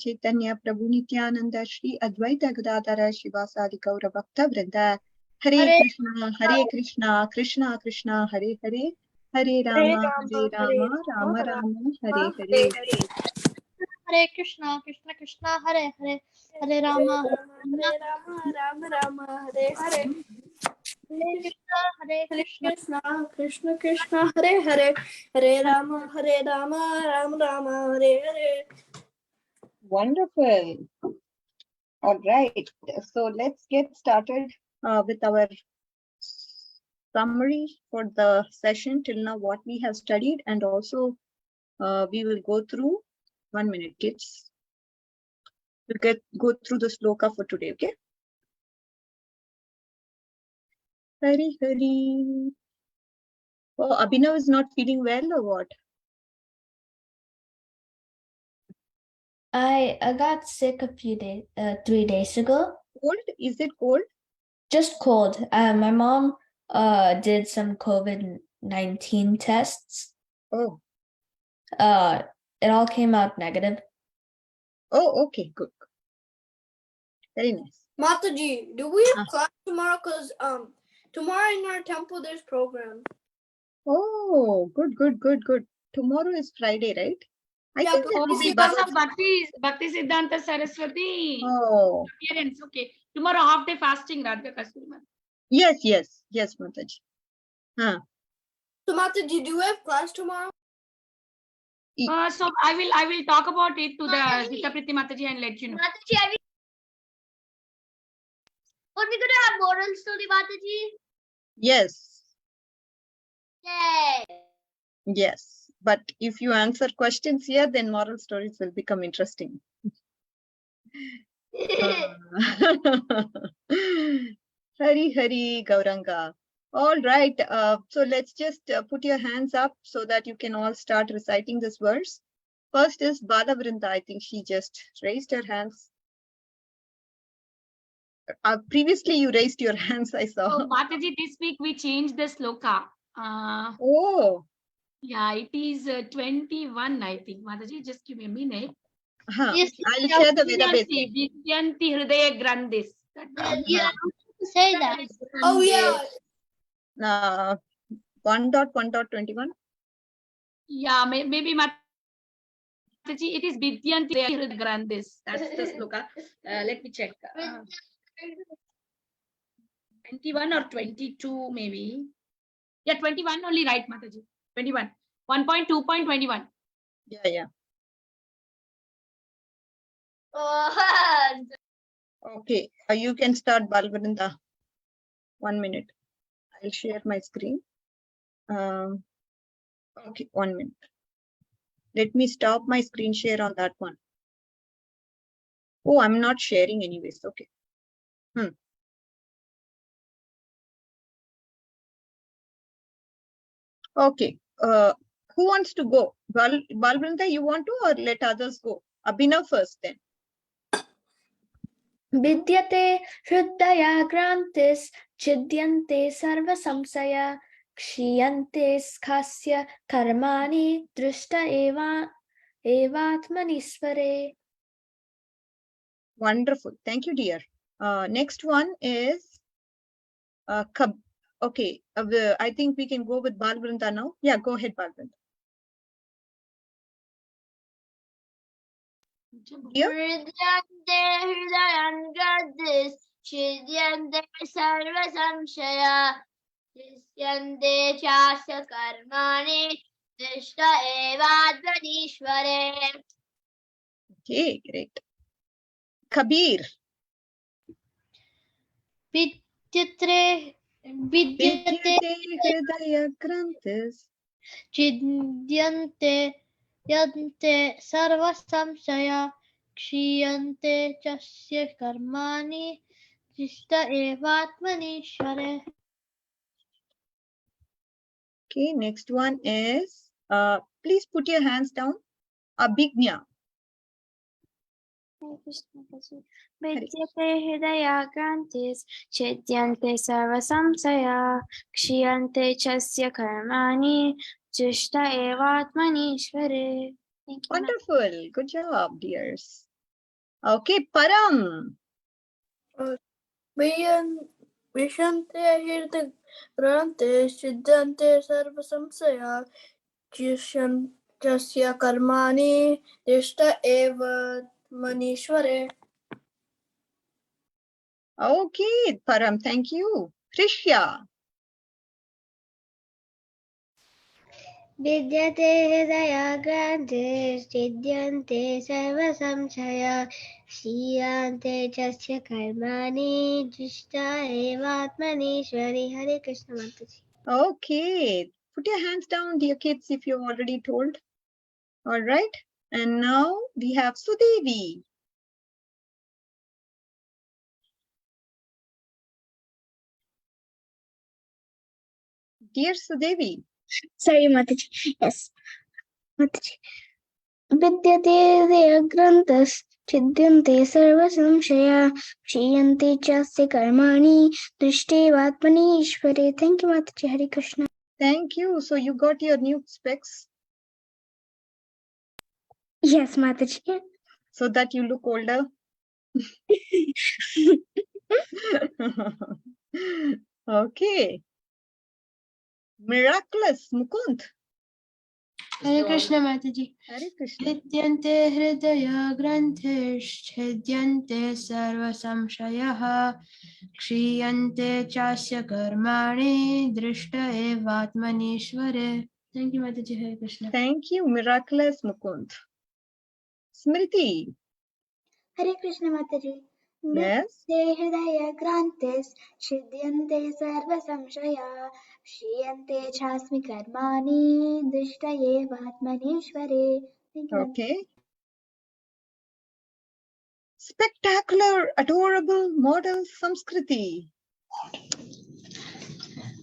Chaitanya Prabhu Nityananda Shri Advaita Gadadhara Shivasadi Gaura Bhakta Vrinda. Hare Krishna, Krishna Krishna, Hare Hare, Hare Rama, Rama Rama, Hare Hare. Hare Krishna, Krishna Krishna, Hare Hare, Hare Rama, Rama Rama, Hare Hare. Hare Krishna, Krishna Krishna, Hare Hare, Hare Rama, Rama Rama, Hare Hare. Wonderful. All right. So let's get started with our summary for the session till now, what we have studied, and also we will go through 1 minute, kids. We'll go through the sloka for today, okay? Hari Hari. Oh, Abhinav is not feeling well or what? I got sick a few days, 3 days ago. Cold? Is it cold? Just cold. My mom did some COVID-19 tests. Oh. It all came out negative. Oh, okay, good. Very nice. Mataji, do we have class tomorrow? Because tomorrow in our temple there's program. Oh, good. Tomorrow is Friday, right? I think it will be because of Bhakti Siddhanta Saraswati appearance. Okay. Tomorrow half day fasting, Radhika Kasturi. Yes, Mataji. So Mataji, do we have class tomorrow? So I will talk about it to the Gita Priti Mataji and let you know. Mataji, are we going to have moral story, Mataji? Yes. Yay! Yes. But if you answer questions here, then moral stories will become interesting. Hari Gauranga. All right. So let's just put your hands up so that you can all start reciting this verse. First is Bala Vrinda. I think she just raised her hands. Previously, you raised your hands, I saw. So, Mataji, this week we changed the sloka. Yeah, it is 21, I think. Mataji, just give me a minute. Yes, I'll share the Vedabase. Vidyanti Hridaya Grandis. Say that. Oh, yeah. 1.1.21. Yeah, maybe Mataji, it is Vidyanti Hridaya Grandis. That's the sloka. Let me check. 21 or 22, maybe. Yeah, 21 only, right, Mataji? 21. 1.2.21. Yeah. Okay, you can start, Balvarinda. 1 minute. I'll share my screen. Okay, 1 minute. Let me stop my screen share on that one. Oh, I'm not sharing anyways. Okay. Okay. Who wants to go? Balvrinda, you want to, or let others go? Abhinav first then. Vidyate hridaya grantis chidyante sarva samsaya kshiyante skhasya karmani drishta evatmanisvare. Wonderful. Thank you, dear. Next one is okay. I think we can go with Balvrinda now. Yeah, go ahead, Balvrinda. Hridayante hridayan gadis, chidyante sarva samshaya, Disyante chasya karmani, dishta evadvanishvare. Okay, great. Kabir. Vidyate hridaya grantis, chidyante yante sarva samshaya, kshiyante chasya karmani, dishta evatmanishvare. Okay, next one is, please put your hands down. Abhignya. Vidyate hridaya grantis, chidyante sarva samsaya, kshiyante chasya karmani, drishta evatmanishvare. Wonderful. Good job, dears. Okay, Param. Vishante hirte grante siddhante sarva samsaya jasya karmani dishta eva manishware. Okay, Param, thank you. Prishya. विद्यते हृदयाग्रान्ते सिद्ध्यन्ते सर्वसंशया क्षीयन्ते च कर्माणि दृष्टा एवात्मनीश्वरी. हरे कृष्ण माताजी. Okay, put your hands down, dear kids, if you've already told. All right, and now we have Sudevi. Dear Sudevi. Sorry, Mataji. Yes. Mataji. विद्यते ग्रन्थश्चिद्यन्ते सर्वसंशया क्षीयन्ते चास्य कर्माणि दृष्टेवात्मनीश्वरे. Thank you, Mataji. Hare Krishna. Thank you. So you got your new specs Yes, Mataji. so that you look older. Okay. Miraculous, Mukund. Hare Krishna Mataji. Hare Krishna. Vidyante hridaya granthe sarva samshayaha kshiyante chasya karmani drishta evatmanishware. Thank you, Mataji. Hare Krishna. Thank you, Miraculous, Mukund. Smriti. Hare Krishna Mataji. Yes. Hridaya grantes Chidyante sarva samshaya Shriyante chasmi karmani Drishtaye vatmanishware. Thank you. Okay. Spectacular, adorable, model Samskriti.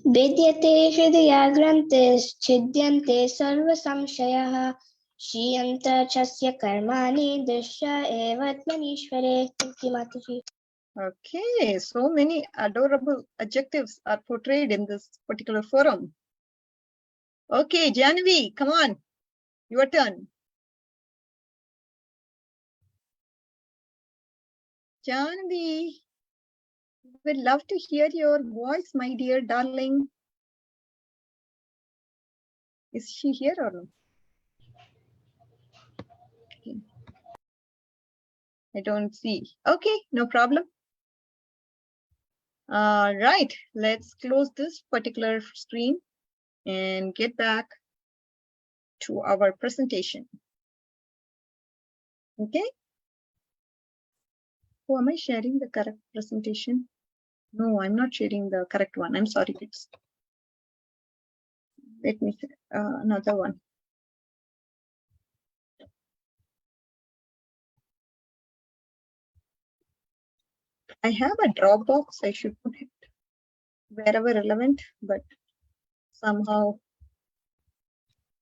विद्यते हृदया ग्रन्थश्चिद्यन्ते सर्वसंशयाः क्षीयन्त चस्य कर्माणि दृश्य एवात्मनीश्वरे. Thank you, Mataji. Okay, so many adorable adjectives are portrayed in this particular forum. Okay, Janvi, come on, your turn. Janvi, we'd love to hear your voice, my dear darling. Is she here or no? Okay. I don't see. Okay, no problem. Right, let's close this particular screen and get back to our presentation. Okay. Oh, am I sharing the correct presentation? No, I'm not sharing the correct one. I'm sorry, kids. Let me another one. I have a Dropbox. I should put it wherever relevant, but somehow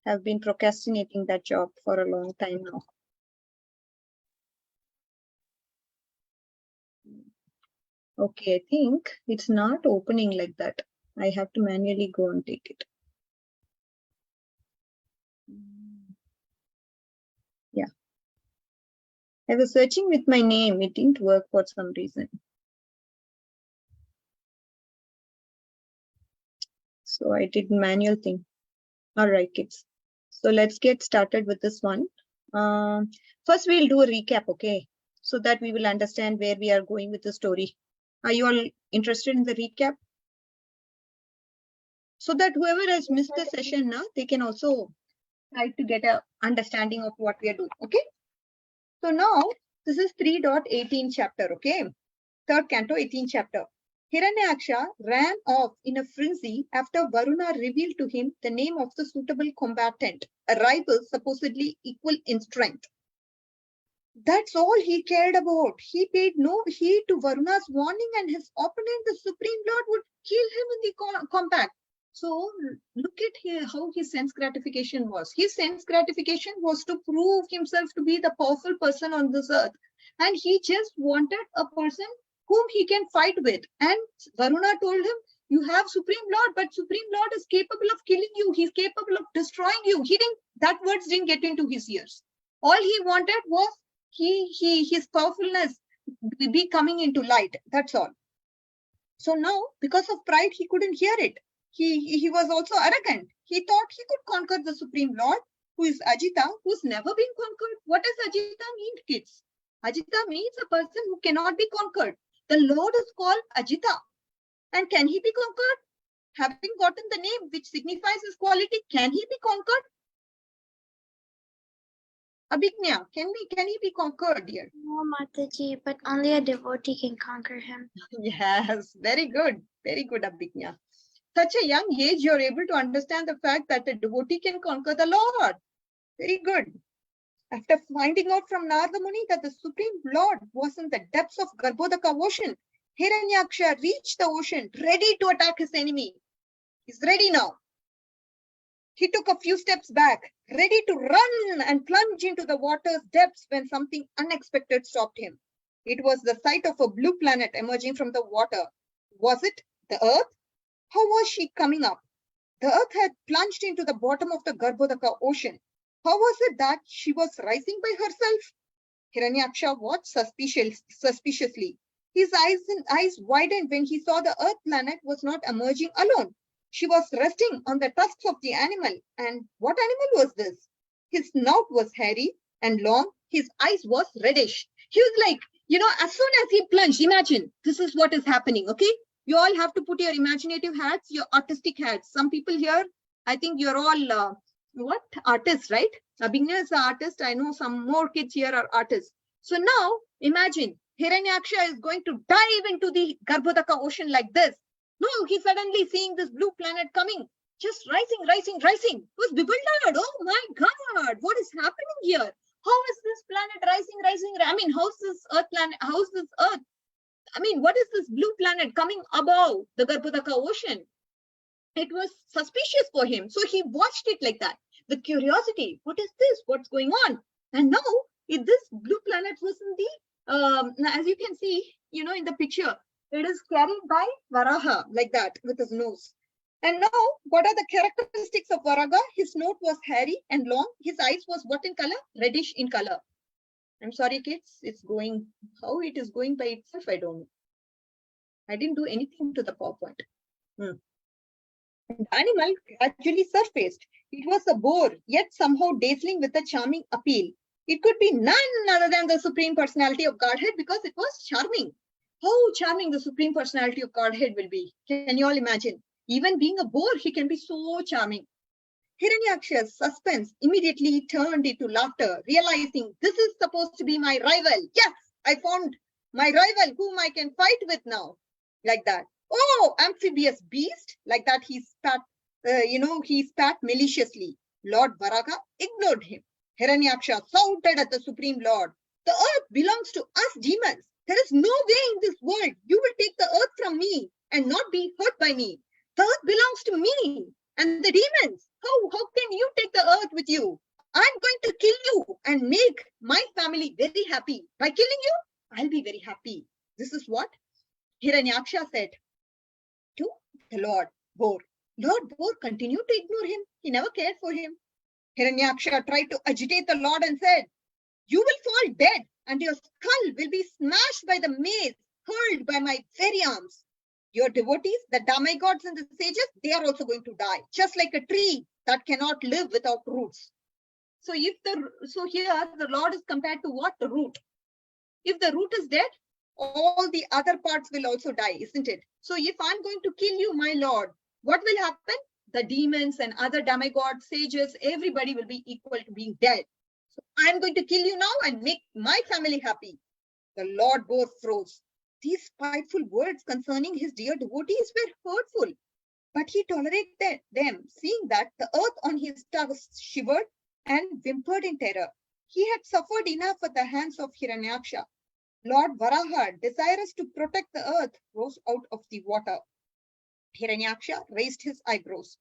have been procrastinating that job for a long time now. Okay, I think it's not opening like that. I have to manually go and take it. Yeah. I was searching with my name. It didn't work for some reason. So I did manual thing. All right, kids. So let's get started with this one. First, we'll do a recap, okay? So that we will understand where we are going with the story. Are you all interested in the recap? So that whoever has missed the session now, they can also try to get a understanding of what we are doing, okay? So now, this is 3.18 chapter, okay? Third canto, 18th chapter. Hiranyaksha ran off in a frenzy after Varuna revealed to him the name of the suitable combatant, a rival supposedly equal in strength. That's all he cared about. He paid no heed to Varuna's warning and his opponent, the Supreme Lord, would kill him in the combat. So look at here how his sense gratification was. His sense gratification was to prove himself to be the powerful person on this earth. And he just wanted a person whom he can fight with. And Varuna told him, you have Supreme Lord, but Supreme Lord is capable of killing you. He's capable of destroying you. That words didn't get into his ears. All he wanted was his powerfulness be coming into light. That's all. So now, because of pride, he couldn't hear it. He was also arrogant. He thought he could conquer the Supreme Lord, who is Ajita, who's never been conquered. What does Ajita mean, kids? Ajita means a person who cannot be conquered. The Lord is called Ajita. And can he be conquered? Having gotten the name which signifies his quality, can he be conquered? Abhignya, can he be conquered, dear? No, Mataji, but only a devotee can conquer him. Yes, very good, Abhignya. Such a young age, you're able to understand the fact that a devotee can conquer the Lord. Very good. After finding out from Narada Muni that the Supreme Lord was in the depths of Garbhodaka ocean, Hiranyaksha reached the ocean, ready to attack his enemy. He's ready now. He took a few steps back, ready to run and plunge into the water's depths when something unexpected stopped him. It was the sight of a blue planet emerging from the water. Was it the Earth? How was she coming up? The Earth had plunged into the bottom of the Garbhodaka ocean. How was it that she was rising by herself? Hiranyaksha watched suspiciously. His eyes widened when he saw the Earth planet was not emerging alone. She was resting on the tusks of the animal. And what animal was this? His snout was hairy and long. His eyes was reddish. He was like, as soon as he plunged, imagine, this is what is happening, okay? You all have to put your imaginative hats, your artistic hats. Some people here, I think you're all, artists, right? Abhignya is an artist. I know some more kids here are artists. So now, imagine, Hiranyaksha is going to dive into the Garbhodaka ocean like this. No, he's suddenly seeing this blue planet coming, just rising. He was bewildered. Oh my God, what is happening here? How is this planet rising? I mean, how's this Earth? I mean, what is this blue planet coming above the Garbhodaka ocean? It was suspicious for him. So he watched it like that with curiosity. What is this? What's going on? And now, if this blue planet was in the, as you can see, in the picture, it is carried by Varaha, like that, with his nose. And now, what are the characteristics of Varaha? His nose was hairy and long. His eyes was what in color? Reddish in color. I'm sorry, kids. It's going, how it is going by itself, I don't know. I didn't do anything to the PowerPoint. The animal gradually surfaced. It was a boar, yet somehow dazzling with a charming appeal. It could be none other than the Supreme Personality of Godhead because it was charming. How charming the Supreme Personality of Godhead will be. Can you all imagine? Even being a boar, he can be so charming. Hiranyaksha's suspense immediately turned into laughter, realizing this is supposed to be my rival. Yes, I found my rival whom I can fight with now. Like that. Oh, amphibious beast. Like that he spat maliciously. Lord Varaha ignored him. Hiranyaksha shouted at the Supreme Lord, the earth belongs to us demons. There is no way in this world you will take the earth from me and not be hurt by me. The earth belongs to me and the demons. How can you take the earth with you? I'm going to kill you and make my family very happy. By killing you, I'll be very happy. This is what Hiranyaksha said to the Lord Boar. Lord Boar continued to ignore him. He never cared for him. Hiranyaksha tried to agitate the Lord and said, you will fall dead and your skull will be smashed by the mace hurled by my very arms. Your devotees, the demigods and the sages, they are also going to die, just like a tree that cannot live without roots. So here the Lord is compared to what? The root. If the root is dead, all the other parts will also die, isn't it? So if I'm going to kill you, my Lord, what will happen? The demons and other demigods, sages, everybody will be equal to being dead. So I'm going to kill you now and make my family happy. The Lord Boar froze. These spiteful words concerning his dear devotees were hurtful, but he tolerated them, seeing that the earth on his tusks shivered and whimpered in terror. He had suffered enough at the hands of Hiranyaksha. Lord Varaha, desirous to protect the earth, rose out of the water. Hiranyaksha raised his eyebrows.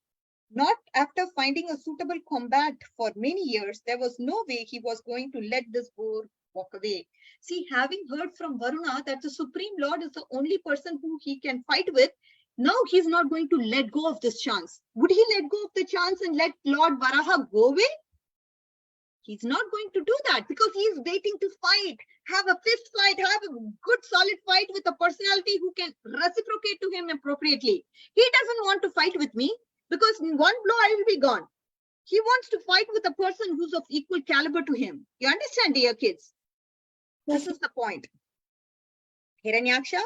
Not after finding a suitable combat for many years, there was no way he was going to let this boar walk away. See, having heard from Varuna that the Supreme Lord is the only person who he can fight with, now he's not going to let go of this chance. Would he let go of the chance and let Lord Varaha go away? He's not going to do that because he is waiting to fight, have a fist fight, have a good solid fight with a personality who can reciprocate to him appropriately. He doesn't want to fight with me because in one blow I will be gone. He wants to fight with a person who's of equal caliber to him. You understand, dear kids? This is the point. Hiranyaksha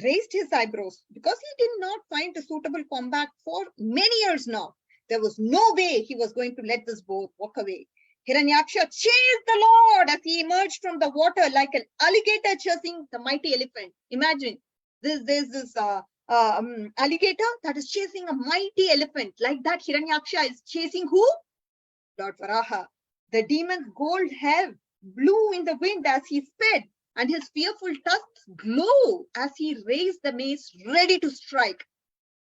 raised his eyebrows because he did not find a suitable combat for many years now. There was no way he was going to let this boy walk away. Hiranyaksha chased the Lord as he emerged from the water like an alligator chasing the mighty elephant. Imagine, there's this alligator that is chasing a mighty elephant. Like that, Hiranyaksha is chasing who? Lord Varaha. The demon's gold hair blew in the wind as he sped, and his fearful tusks glow as he raised the mace ready to strike.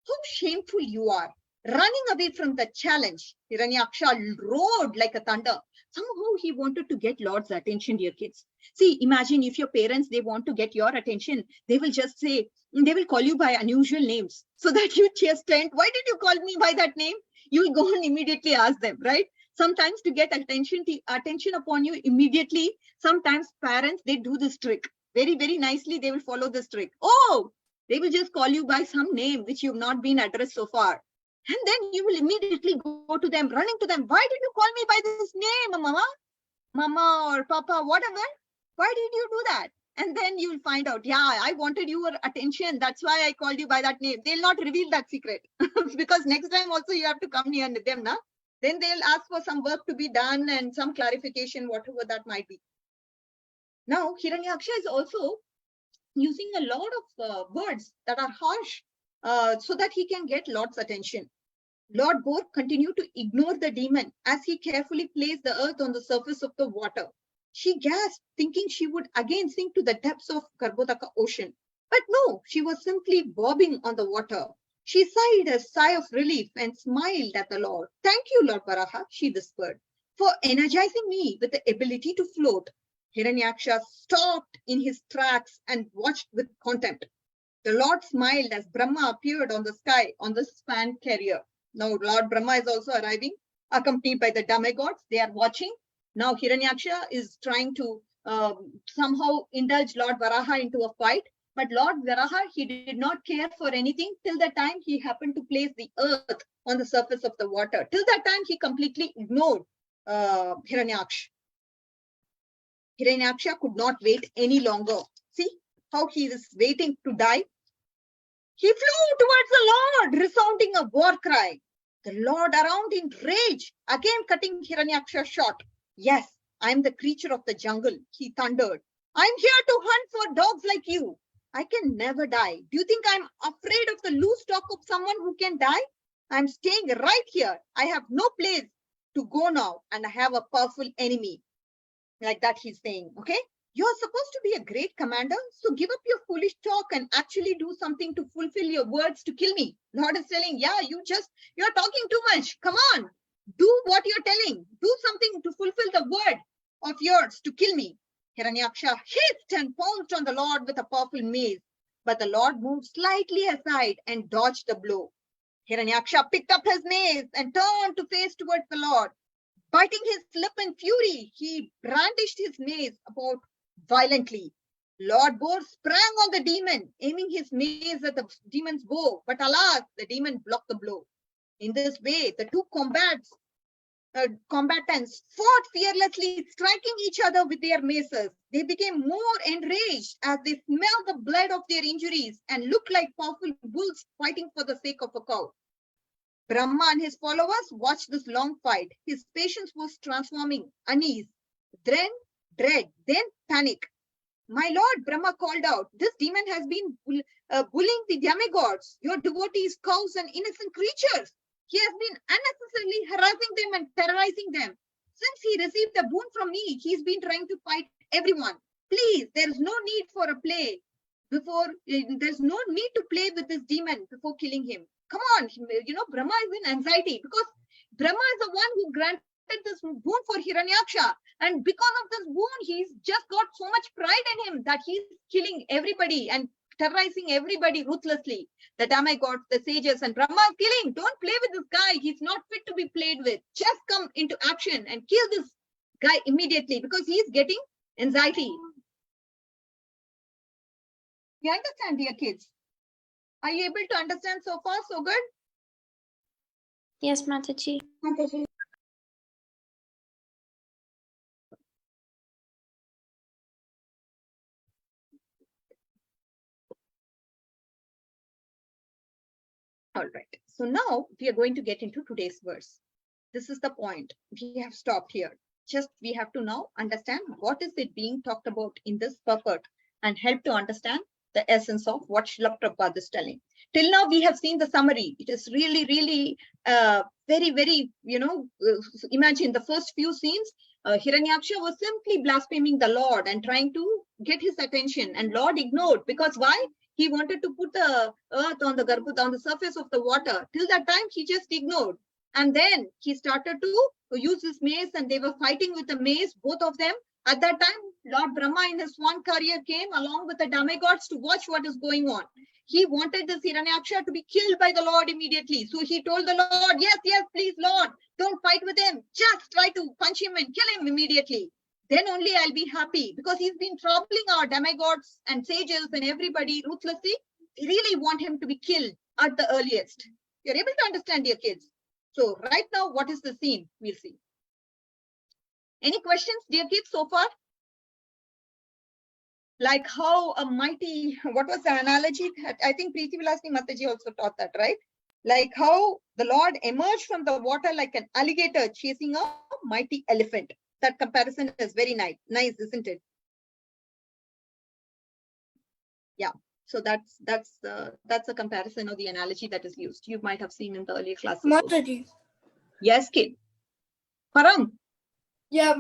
How shameful you are, running away from the challenge. Hiranyaksha roared like a thunder. Somehow he wanted to get Lord's attention, dear kids. See, imagine if your parents, they want to get your attention, they will just say, they will call you by unusual names so that you just tend, why did you call me by that name? You will go and immediately ask them, right? Sometimes to get attention upon you immediately, sometimes parents, they do this trick. Very, very nicely, they will follow this trick. Oh, they will just call you by some name which you've not been addressed so far. And then you will immediately go to them, running to them. Why did you call me by this name, Mama? Mama or Papa, whatever. Why did you do that? And then you will find out, yeah, I wanted your attention. That's why I called you by that name. They'll not reveal that secret because next time also you have to come near them, na? Then they'll ask for some work to be done and some clarification, whatever that might be. Now, Hiranyaksha is also using a lot of words that are harsh so that he can get Lord's attention. Lord Boar continued to ignore the demon as he carefully placed the earth on the surface of the water. She gasped, thinking she would again sink to the depths of Garbhodaka ocean. But no, she was simply bobbing on the water. She sighed a sigh of relief and smiled at the Lord. Thank you, Lord Varaha, she whispered, for energizing me with the ability to float. Hiranyaksha stopped in his tracks and watched with contempt. The Lord smiled as Brahma appeared on the sky on the span carrier. Now Lord Brahma is also arriving, accompanied by the demigods. They are watching. Now Hiranyaksha is trying to somehow indulge Lord Varaha into a fight. But Lord Varaha, he did not care for anything till the time he happened to place the earth on the surface of the water. Till that time, he completely ignored Hiranyaksha. Hiranyaksha could not wait any longer. See how he is waiting to die? He flew towards the Lord, resounding a war cry. The Lord around in rage, again cutting Hiranyaksha short. Yes, I am the creature of the jungle, he thundered. I am here to hunt for dogs like you. I can never die. Do you think I'm afraid of the loose talk of someone who can die? I'm staying right here. I have no place to go now, and I have a powerful enemy. Like that he's saying, okay? You're supposed to be a great commander, so give up your foolish talk and actually do something to fulfill your words to kill me. Lord is telling, yeah, you're talking too much. Come on, do what you're telling. Do something to fulfill the word of yours to kill me. Hiranyaksha hissed and pounced on the Lord with a powerful mace, but the Lord moved slightly aside and dodged the blow. Hiranyaksha picked up his mace and turned to face towards the Lord. Biting his lip in fury, he brandished his mace about violently. Lord Boar sprang on the demon, aiming his mace at the demon's bow, but alas, the demon blocked the blow. In this way, the two combatants fought fearlessly, striking each other with their maces. They became more enraged as they smelled the blood of their injuries and looked like powerful bulls fighting for the sake of a cow. Brahma and his followers watched this long fight. His patience was transforming unease, then dread, then panic. My lord, Brahma called out, this demon has been bullying the demigods, your devotees, cows, and innocent creatures. He has been unnecessarily harassing them and terrorizing them. Since he received a boon from me, he's been trying to fight everyone. Please, there is no need for a play there's no need to play with this demon before killing him. Come on, Brahma is in anxiety because Brahma is the one who granted this boon for Hiranyaksha. And because of this boon, he's just got so much pride in him that he's killing everybody and terrorizing everybody ruthlessly. The demigods, the sages, and Brahma is killing. Don't play with this guy. He's not fit to be played with. Just come into action and kill this guy immediately because he is getting anxiety. You understand, dear kids? Are you able to understand so far? So good? Yes, Mataji. Mataji. All right. So now we are going to get into today's verse. This is the point. We have stopped here. Just we have to now understand what is it being talked about in this purport and help to understand the essence of what Srila Prabhupada is telling. Till now, we have seen the summary. It is really, really very, very, imagine the first few scenes, Hiranyaksha was simply blaspheming the Lord and trying to get his attention, and Lord ignored. Because why? He wanted to put the earth on the surface of the water. Till that time, he just ignored. And then he started to use his mace, and they were fighting with the mace, both of them. At that time, Lord Brahma in his swan career came along with the demigods to watch what is going on. He wanted this Hiranyaksha to be killed by the Lord immediately. So he told the Lord, yes, please, Lord, don't fight with him. Just try to punch him and kill him immediately. Then only I'll be happy, because he's been troubling our demigods and sages and everybody ruthlessly. We really want him to be killed at the earliest. You're able to understand, dear kids? So right now, what is the scene? We'll see. Any questions, dear kids, so far? Like how a mighty, what was the analogy? I think Preeti Vilasni Mataji also taught that, right? Like how the Lord emerged from the water like an alligator chasing a mighty elephant. That comparison is very nice, isn't it? Yeah. So that's a comparison of the analogy that is used. You might have seen in the earlier classes. Mataji. Yes, kid. Param. Yeah,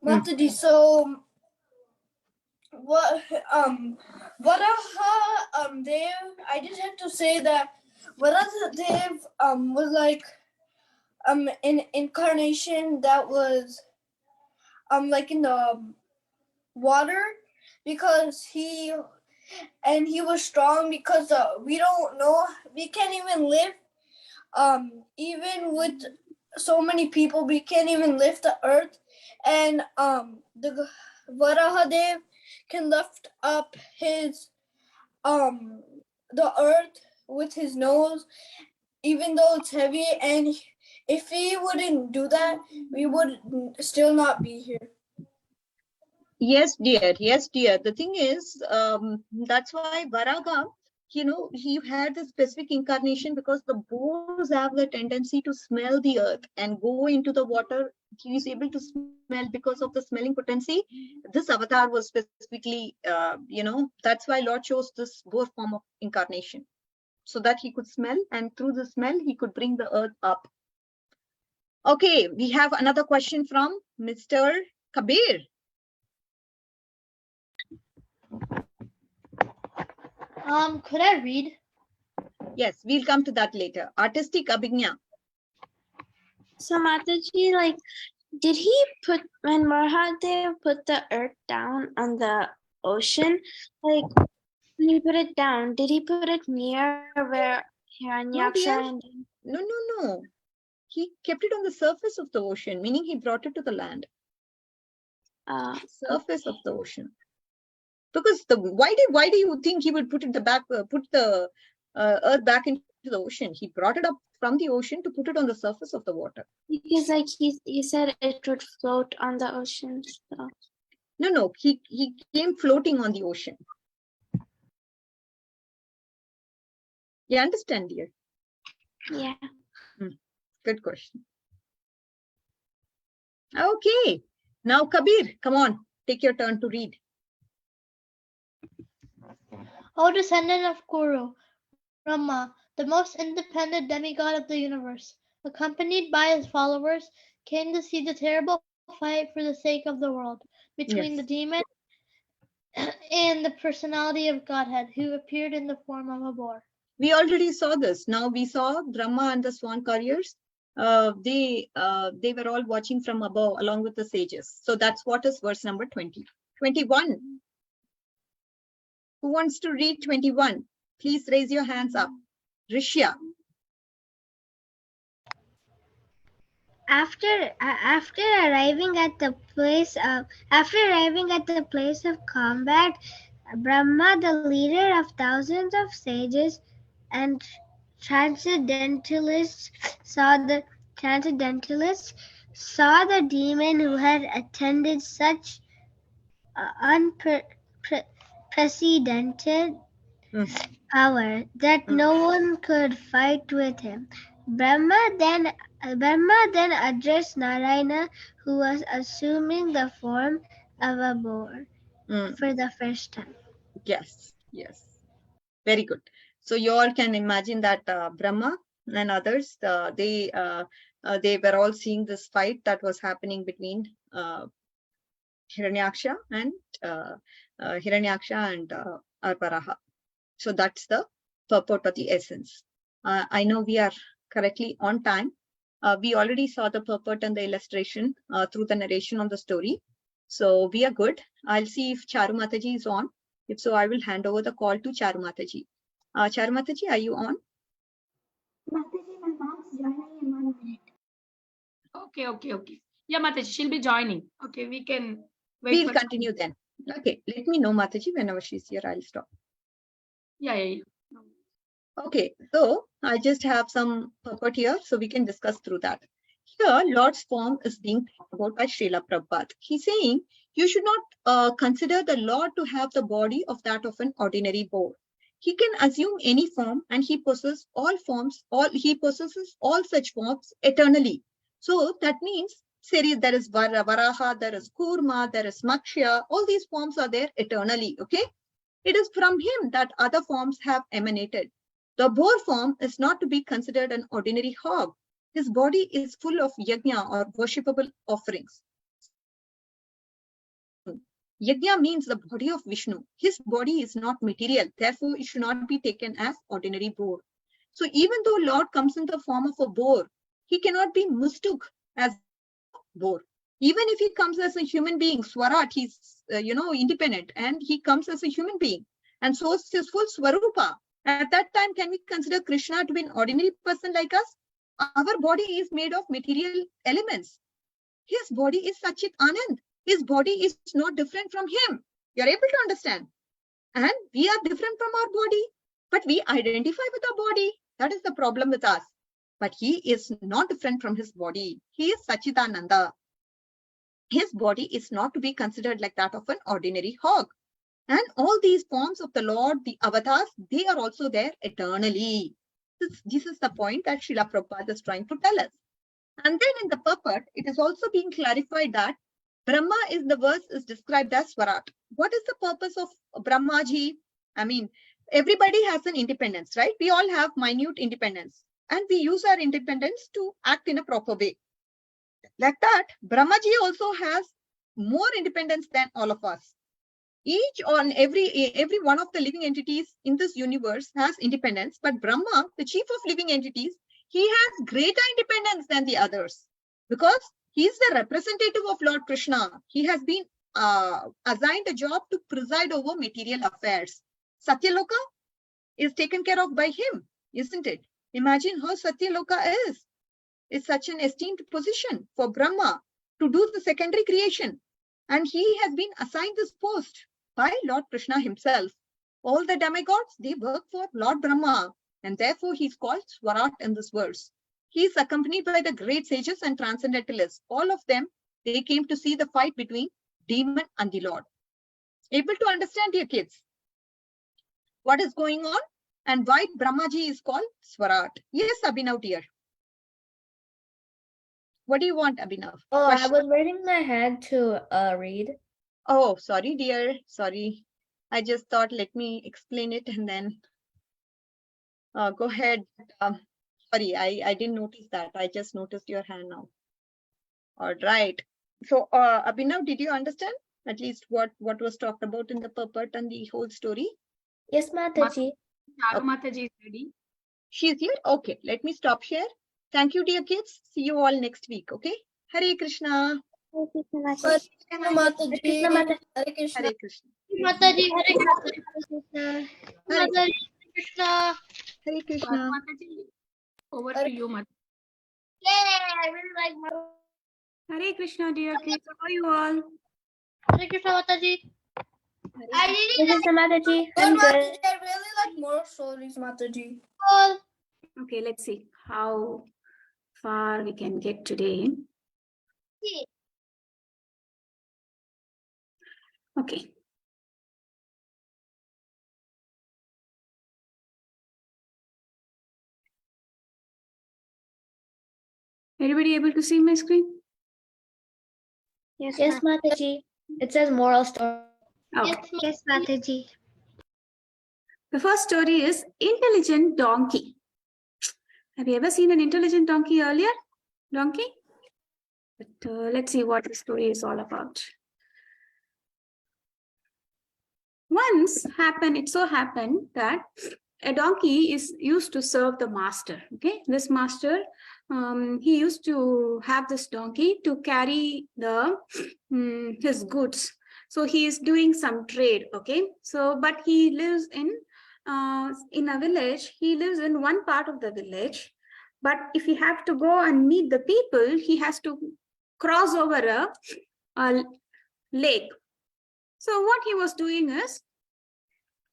Mataji. So Varaha Dev, I just have to say that Varaha Dev was like an incarnation that was like in the water, because he was strong, because we don't know, we can't even live even with so many people, we can't even lift the earth, and the Varahadev can lift up his the earth with his nose, even though it's heavy, and if he wouldn't do that, we would still not be here. Yes, dear. Yes, dear. The thing is, that's why Varaga, he had this specific incarnation, because the boars have the tendency to smell the earth and go into the water. He is able to smell because of the smelling potency. This avatar was specifically, that's why Lord chose this boar form of incarnation, so that he could smell, and through the smell, he could bring the earth up. Okay, we have another question from Mr. Kabir. Could I read? Yes, we'll come to that later. Artistic Abhignya. So Mataji, like, did he put, when Mahadev put the earth down on the ocean, like, when he put it down, did he put it near where Hiranyaksha and... No. He kept it on the surface of the ocean, meaning he brought it to the land. Surface of the ocean. Because why do you think he would put the earth back into the ocean? He brought it up from the ocean to put it on the surface of the water. Because like he said it would float on the ocean. So. No, he came floating on the ocean. You understand, dear? Yeah. Good question. Okay. Now, Kabir, come on, take your turn to read. O descendant of Kuru, Brahma, the most independent demigod of the universe, accompanied by his followers, came to see the terrible fight for the sake of the world between the demon and the personality of Godhead, who appeared in the form of a boar. We already saw this. Now we saw Brahma and the swan carriers. They were all watching from above along with the sages. So that's what is verse number 20. 21. Who wants to read 21? Please raise your hands up. Rishya. after arriving at the place of combat, Brahma, the leader of thousands of sages and transcendentalists, saw the demon who had attended such unprecedented power that no one could fight with him. Brahma then addressed Narayana, who was assuming the form of a boar for the first time. Yes, yes. Very good. So you all can imagine that Brahma and others, they were all seeing this fight that was happening between Hiranyaksha and Varaha. So that's the purport of the essence. I know we are correctly on time. We already saw the purport and the illustration through the narration of the story. So we are good. I'll see if Charu Mataji is on. If so, I will hand over the call to Charu Mataji. Charu Mataji, are you on? Mataji, my mom's joining in 1 minute. Okay. Yeah, Mataji, she'll be joining. Okay, we can wait. We'll continue then. Okay, let me know, Mataji, whenever she's here, I'll stop. Yeah. Okay, so I just have some purport here, so we can discuss through that. Here, Lord's form is being talked about by Srila Prabhupada. He's saying you should not consider the Lord to have the body of that of an ordinary boar. He can assume any form, and he possesses all forms. He possesses all such forms eternally. So that means there is Varaha, there is Kurma, there is Makshya. All these forms are there eternally. Okay, it is from him that other forms have emanated. The boar form is not to be considered an ordinary hog. His body is full of yajna or worshipable offerings. Yajna means the body of Vishnu. His body is not material. Therefore, it should not be taken as ordinary boar. So even though Lord comes in the form of a boar, he cannot be mistook as boar. Even if he comes as a human being, Swarat, he's independent, and he comes as a human being. And so is his full Swarupa. At that time, can we consider Krishna to be an ordinary person like us? Our body is made of material elements. His body is Sachit Anand. His body is not different from him. You're able to understand. And we are different from our body, but we identify with our body. That is the problem with us. But he is not different from his body. He is Sachidananda. His body is not to be considered like that of an ordinary hog. And all these forms of the Lord, the avatars, they are also there eternally. This is the point that Srila Prabhupada is trying to tell us. And then in the purport, it is also being clarified that Brahma is the verse is described as Swarat. What is the purpose of Brahmaji? I mean, everybody has an independence, right? We all have minute independence. And we use our independence to act in a proper way. Like that, Brahmaji also has more independence than all of us. Each on every one of the living entities in this universe has independence, but Brahma, the chief of living entities, he has greater independence than the others because he is the representative of Lord Krishna. He has been assigned a job to preside over material affairs. Satyaloka is taken care of by him, isn't it? Imagine how Satyaloka is. It's such an esteemed position for Brahma to do the secondary creation. And he has been assigned this post by Lord Krishna himself. All the demigods, they work for Lord Brahma, and therefore he's called Swarat in this verse. He is accompanied by the great sages and transcendentalists. All of them, they came to see the fight between demon and the Lord. Able to understand, dear kids, what is going on and why Brahmaji is called Swarat? Yes, Abhinav dear. What do you want, Abhinav? Oh, Question? I was raising my hand to read. Oh, sorry, dear. Sorry. I just thought, let me explain it and then go ahead. Sorry, I didn't notice that. I just noticed your hand now. All right. So, Abhinav, did you understand at least what was talked about in the purport and the whole story? Yes, Mataji. Charu Mataji is ready. She's here? Okay, let me stop here. Thank you, dear kids. See you all next week, okay? Hare Krishna. Hare Krishna Mataji. Hare Krishna. Hare Krishna. Mataji, Hare Krishna. Mataji, Krishna. Hare Charu Krishna. Mataji, over to you, Mataji. I really like Mataji. Hare Krishna, dear kids. How are you all? Hare Krishna, Mataji. I really This is the Mataji. Good, I'm good. Mataji. I really like moral stories, Mataji. like Okay, let's see how far we can get today. Okay. Everybody able to see my screen? Yes, Yes, Mataji. It says moral story. Okay. Yes, Mataji. The first story is Intelligent Donkey. Have you ever seen an intelligent donkey earlier? Donkey? But let's see what the story is all about. Once it so happened that a donkey is used to serve the master. Okay, this master, he used to have this donkey to carry his goods. So he is doing some trade. Okay, so but he lives in a village. He lives in one part of the village, but if he have to go and meet the people, he has to cross over a lake. So what he was doing is,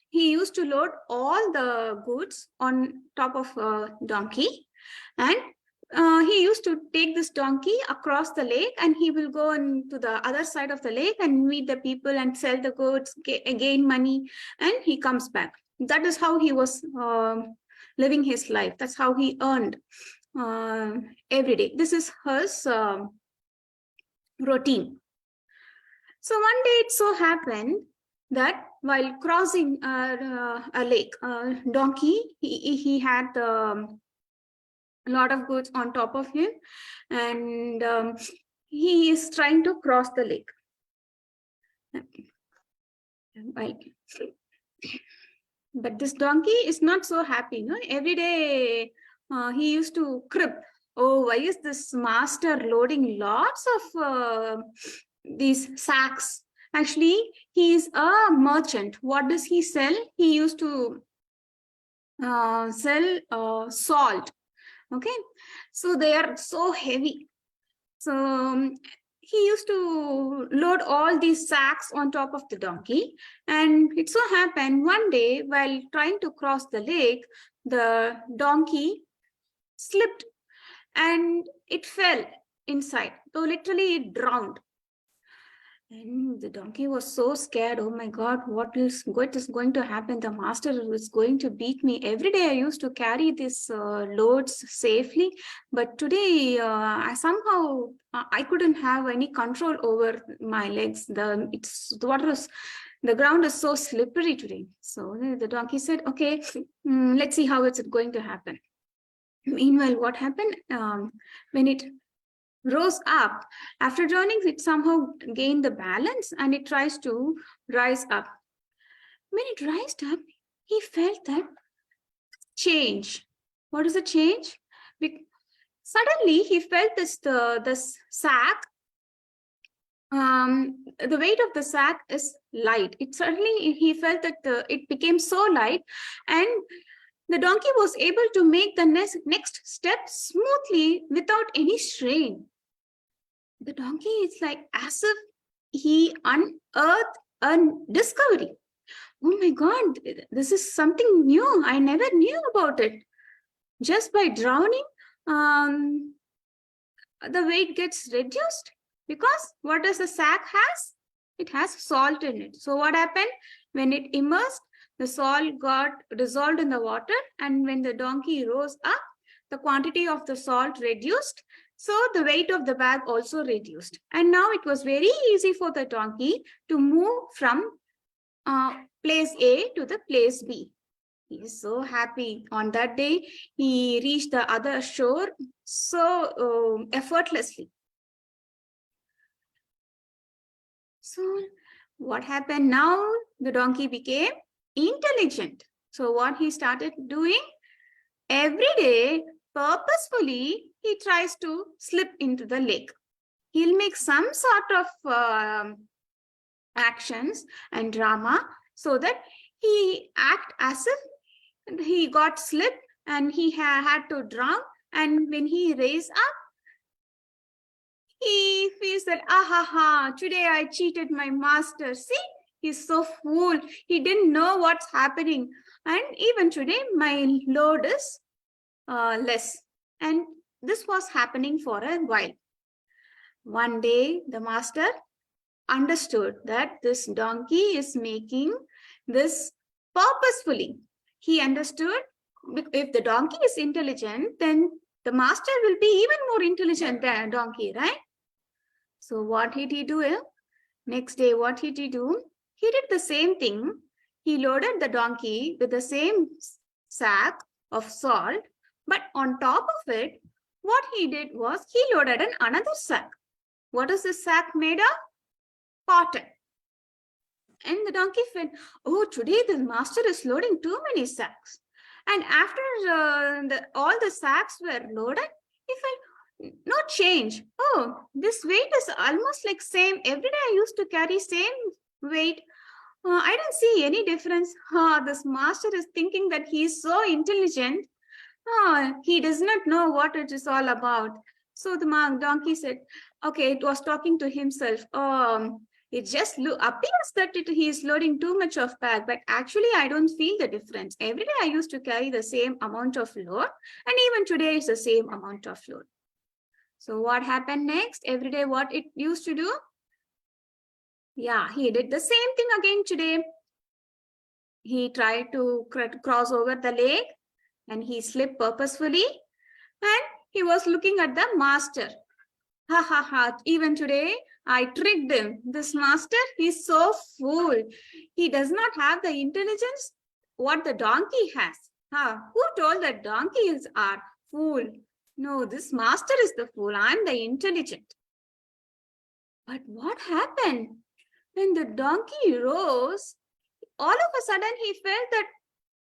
he used to load all the goods on top of a donkey, and he used to take this donkey across the lake, and he will go to the other side of the lake and meet the people and sell the goods, gain money, and he comes back. That is how he was living his life. That's how he earned every day. This is his routine. So one day it so happened that while crossing a lake, donkey, he had a lot of goods on top of him, and he is trying to cross the lake. But this donkey is not so happy. No? Every day he used to crib. Oh, why is this master loading lots of these sacks? Actually, he is a merchant. What does he sell? He used to sell salt. Okay, so they are so heavy. So he used to load all these sacks on top of the donkey. And it so happened one day, while trying to cross the lake, the donkey slipped and it fell inside. So literally it drowned. And the donkey was so scared. Oh my God, what is going to happen? The master is going to beat me. Every day I used to carry these loads safely. But today I couldn't have any control over my legs. The ground is so slippery today. So the donkey said, okay, let's see how it's going to happen. Meanwhile, what happened? When it rose up, after drowning, it somehow gained the balance and it tries to rise up. When it rised up, he felt that change. What is the change? Suddenly, he felt this sack. The weight of the sack is light. He felt that it became so light, and the donkey was able to make the next step smoothly without any strain. The donkey is like as if he unearthed a discovery. Oh my God, this is something new. I never knew about it. Just by drowning, the weight gets reduced, because what does the sack has? It has salt in it. So what happened? When it immersed, the salt got dissolved in the water, and when the donkey rose up, the quantity of the salt reduced. So the weight of the bag also reduced. And now it was very easy for the donkey to move from place A to the place B. He is so happy. On that day, he reached the other shore so effortlessly. So what happened now? The donkey became intelligent. So what he started doing? Every day, purposefully, he tries to slip into the lake. He'll make some sort of actions and drama so that he act as if he got slipped and he had to drown. And when he raised up, he feels that, today I cheated my master. See, he's so fool. He didn't know what's happening. And even today, my load is less. And this was happening for a while. One day, the master understood that this donkey is making this purposefully. He understood if the donkey is intelligent, then the master will be even more intelligent than a donkey, right? So what did he do? Next day, what did he do? He did the same thing. He loaded the donkey with the same sack of salt, but on top of it, what he did was he loaded another sack. What is this sack made of? Cotton. And the donkey felt, oh, today the master is loading too many sacks. And after all the sacks were loaded, he felt no change. Oh, this weight is almost like same. Every day I used to carry same weight. I don't see any difference. This master is thinking that he is so intelligent. He does not know what it is all about. So the donkey said, okay, it was talking to himself. It just appears that he is loading too much of bag, but actually I don't feel the difference. Every day I used to carry the same amount of load, and even today it's the same amount of load. So what happened next? Every day what it used to do? Yeah, he did the same thing again today. He tried to cross over the lake, and he slipped purposefully, and he was looking at the master. Ha ha ha, even today I tricked him. This master, he's so fool. He does not have the intelligence what the donkey has. Who told that donkeys are fool? No, this master is the fool. I'm the intelligent. But what happened? When the donkey rose, all of a sudden he felt that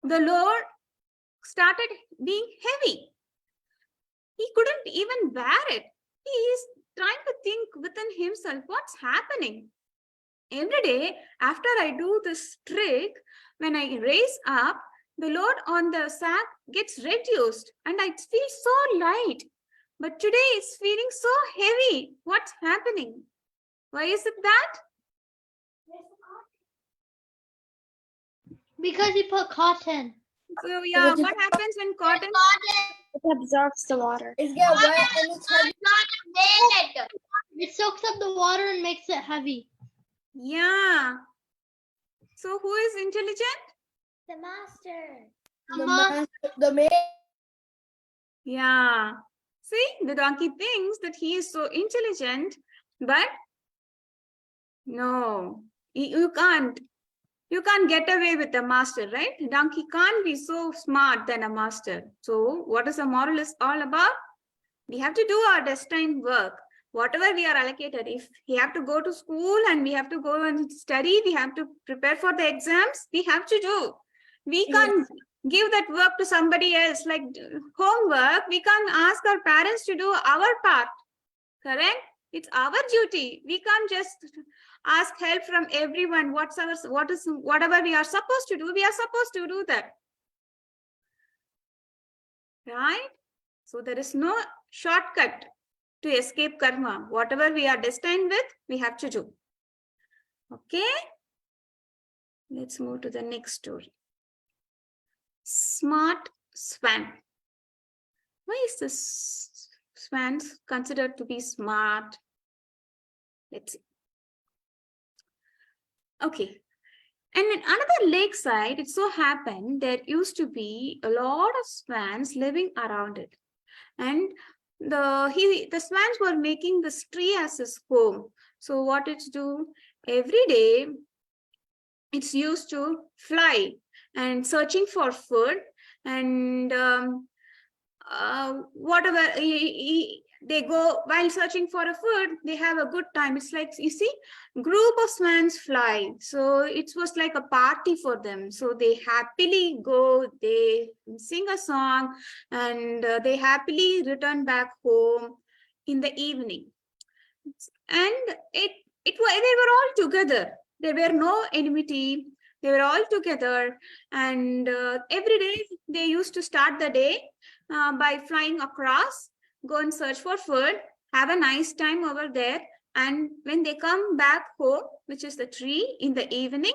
the load started being heavy. He couldn't even bear it. He is trying to think within himself, what's happening? Every day, after I do this trick, when I raise up, the load on the sack gets reduced and I feel so light. But today it's feeling so heavy. What's happening? Why is it that? Because you put cotton. So yeah, what happens when cotton? It absorbs the water. It's get wet and it's heavy. It soaks up the water and makes it heavy. Yeah. So who is intelligent? The master. The maid. Yeah. See, the donkey thinks that he is so intelligent, but no, you can't. You can't get away with the master, right? Donkey can't be so smart than a master. So what is the moral is all about? We have to do our destined work. Whatever we are allocated, if we have to go to school and we have to go and study, we have to prepare for the exams, we have to do. We can't give that work to somebody else, like homework. We can't ask our parents to do our part, correct? It's our duty. We can't just ask help from everyone. Whatever we are supposed to do, we are supposed to do that. Right? So there is no shortcut to escape karma. Whatever we are destined with, we have to do. Okay? Let's move to the next story. Smart swan. Why is this swan considered to be smart? Let's see. Okay. And in another lakeside, it so happened there used to be a lot of swans living around it. And the swans were making this tree as his home. So what it's do? Every day, it's used to fly and searching for food, and whatever they go while searching for a food, they have a good time. It's like, you see, group of swans fly, so it was like a party for them. So they happily go, they sing a song, and they happily return back home in the evening. And they were all together. There were no enmity. They were all together, and every day they used to start the day by flying across, go and search for food, have a nice time over there. And when they come back home, which is the tree, in the evening,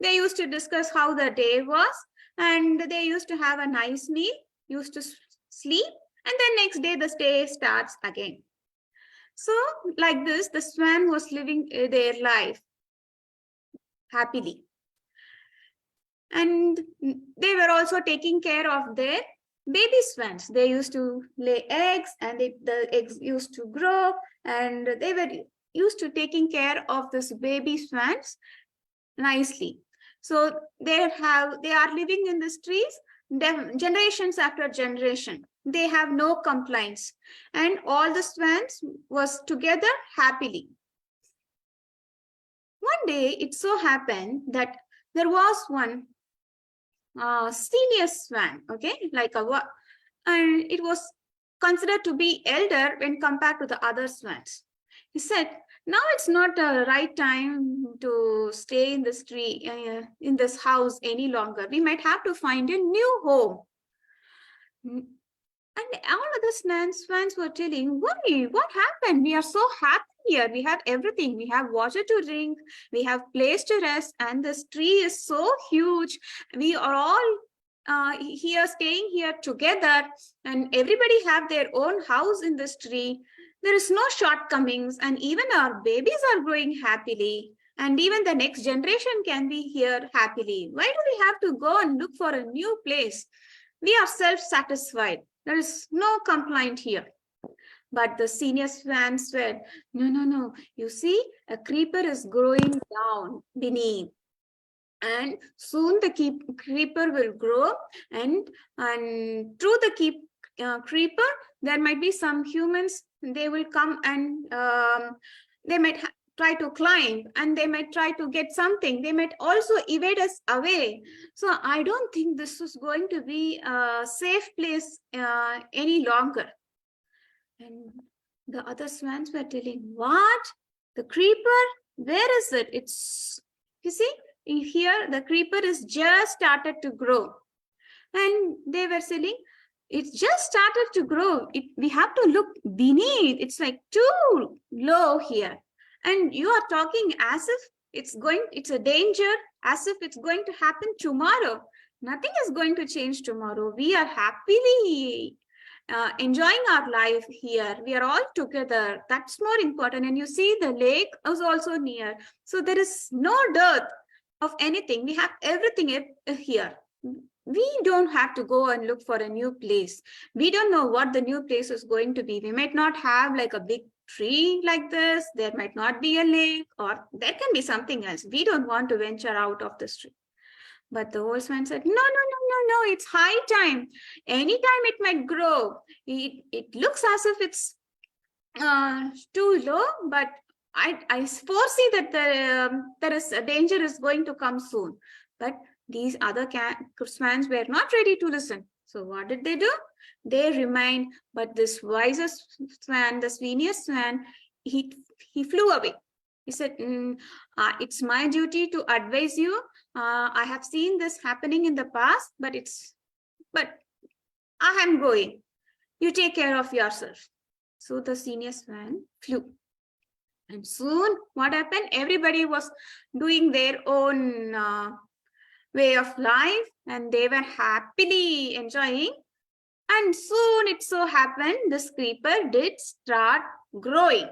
they used to discuss how the day was, and they used to have a nice meal, used to sleep, and then next day the day starts again. So like this, the swan was living their life happily. And they were also taking care of their baby swans. They used to lay eggs, and the eggs used to grow, and they were used to taking care of this baby swans nicely. So they are living in these trees generations after generation. They have no complaints, and all the swans was together happily. One day it so happened that there was one senior swan, okay, and it was considered to be elder when compared to the other swans. He said, now it's not the right time to stay in this tree, in this house any longer. We might have to find a new home. And all of the swans were telling, why? What happened? We are so happy here. We have everything. We have water to drink. We have place to rest. And this tree is so huge. We are all here, staying here together. And everybody have their own house in this tree. There is no shortcomings. And even our babies are growing happily. And even the next generation can be here happily. Why do we have to go and look for a new place? We are self-satisfied. There is no complaint here. But the senior swan said, no. You see, a creeper is growing down beneath. And soon the creeper will grow. And through the creeper, there might be some humans. They will come and they might try to climb, and they might try to get something. They might also evade us away. So I don't think this is going to be a safe place any longer. And the other swans were telling, what? The creeper? Where is it? You see, here the creeper is just started to grow. And they were saying, it's just started to grow. We have to look beneath. It's like too low here. And you are talking as if it's a danger, as if it's going to happen tomorrow. Nothing is going to change tomorrow. We are happily enjoying our life here. We are all together. That's more important. And you see, the lake is also near. So there is no dearth of anything. We have everything here. We don't have to go and look for a new place. We don't know what the new place is going to be. We might not have like a big tree like this. There might not be a lake, or there can be something else. We don't want to venture out of this tree. But the old man said, no, it's high time. Anytime it might grow. It looks as if it's too low, but I foresee that there is a danger is going to come soon. But these other swans were not ready to listen. So what did they do? They remained, but this wisest swan, the senior swan, he flew away. He said, it's my duty to advise you. I have seen this happening in the past, but I am going. You take care of yourself. So the senior swan flew. And soon, what happened? Everybody was doing their own way of life, and they were happily enjoying. And soon it so happened, this creeper did start growing.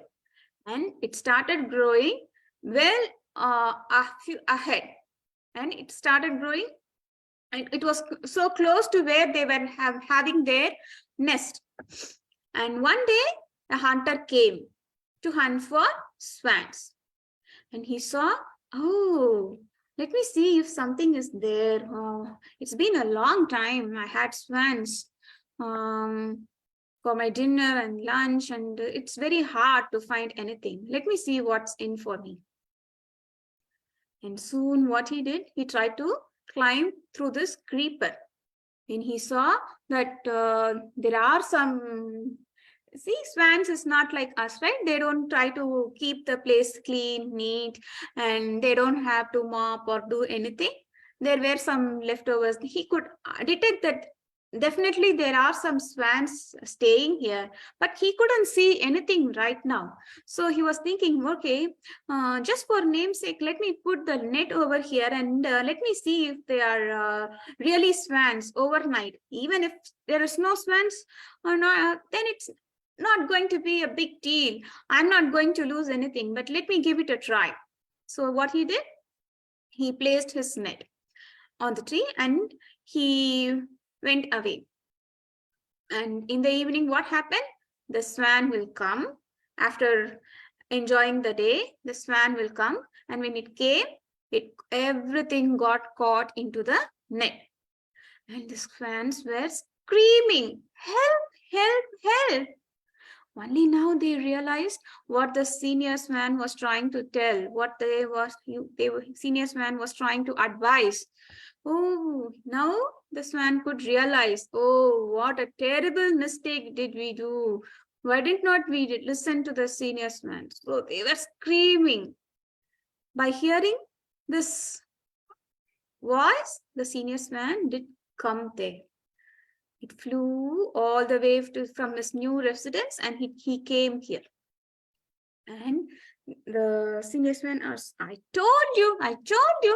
And it started growing well ahead. And it started growing, and it was so close to where they were having their nest. And one day, a hunter came to hunt for swans. And he saw, oh, let me see if something is there. Oh, it's been a long time. I had swans for my dinner and lunch, and it's very hard to find anything. Let me see what's in for me. And soon what he did, he tried to climb through this creeper. And he saw that there are some, see, swans is not like us, right? They don't try to keep the place clean, neat, and they don't have to mop or do anything. There were some leftovers. He could detect that definitely there are some swans staying here, but he couldn't see anything right now. So he was thinking, okay, just for namesake, let me put the net over here and let me see if they are really swans overnight. Even if there is no swans or not, then it's not going to be a big deal. I'm not going to lose anything, but let me give it a try. So what he did, he placed his net on the tree and he went away. And in the evening, what happened? The swan will come after enjoying the day. The swan will come, and when it came, everything got caught into the net. And the swans were screaming, "Help! Help! Help!" Only now they realized what the senior swan was trying to tell, what senior swan was trying to advise. Oh, now the swan could realize, oh, what a terrible mistake did we do. Why did not we listen to the senior swan? So they were screaming. By hearing this voice, the senior swan did come there. It flew all the way from his new residence and he came here. And the senior swan asked, I told you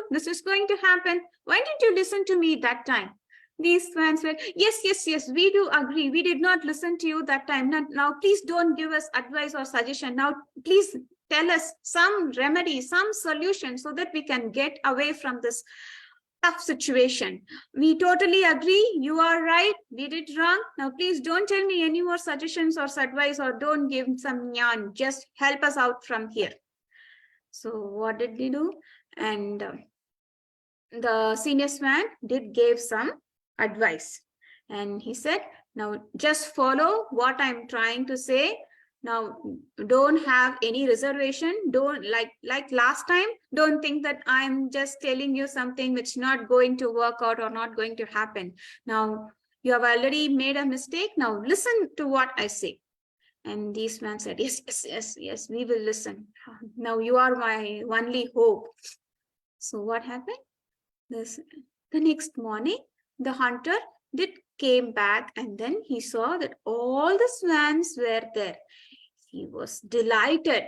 this is going to happen. Why did you listen to me that time? These swans were, yes, we do agree. We did not listen to you that time. Now, please don't give us advice or suggestion. Now, please tell us some remedy, some solution so that we can get away from this tough situation. We totally agree. You are right. We did wrong. Now, please don't tell me any more suggestions or advice or don't give some yarn. Just help us out from here. So what did they do? And the senior swan gave some advice. And he said, now just follow what I'm trying to say. Now, don't have any reservation. Don't like last time. Don't think that I'm just telling you something which not going to work out or not going to happen. Now, you have already made a mistake. Now, listen to what I say. And this man said, yes, we will listen. Now, you are my only hope. So what happened? The next morning, the hunter came back and then he saw that all the swans were there. He was delighted.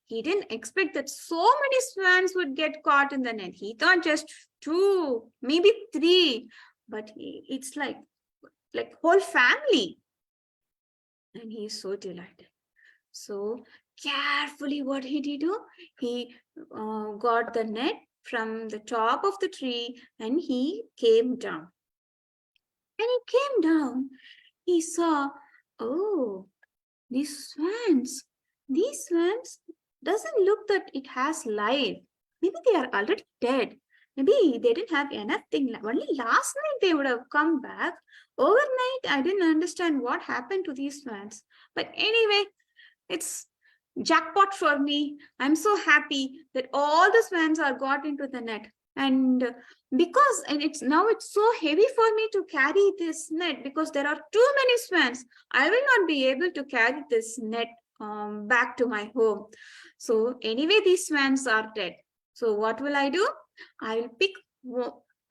He didn't expect that so many swans would get caught in the net. He thought just 2, maybe 3, but it's like whole family. And he is so delighted. So carefully, what did he do? He got the net from the top of the tree and he came down. And he came down. He saw, oh, these swans doesn't look that it has life. Maybe they are already dead. Maybe they didn't have enough thing. Only last night they would have come back. Overnight, I didn't understand what happened to these swans. But anyway, it's jackpot for me. I'm so happy that all the swans are got into the net. And it's so heavy for me to carry this net because there are too many swans. I will not be able to carry this net back to my home. So anyway, these swans are dead. So what will I do? I will pick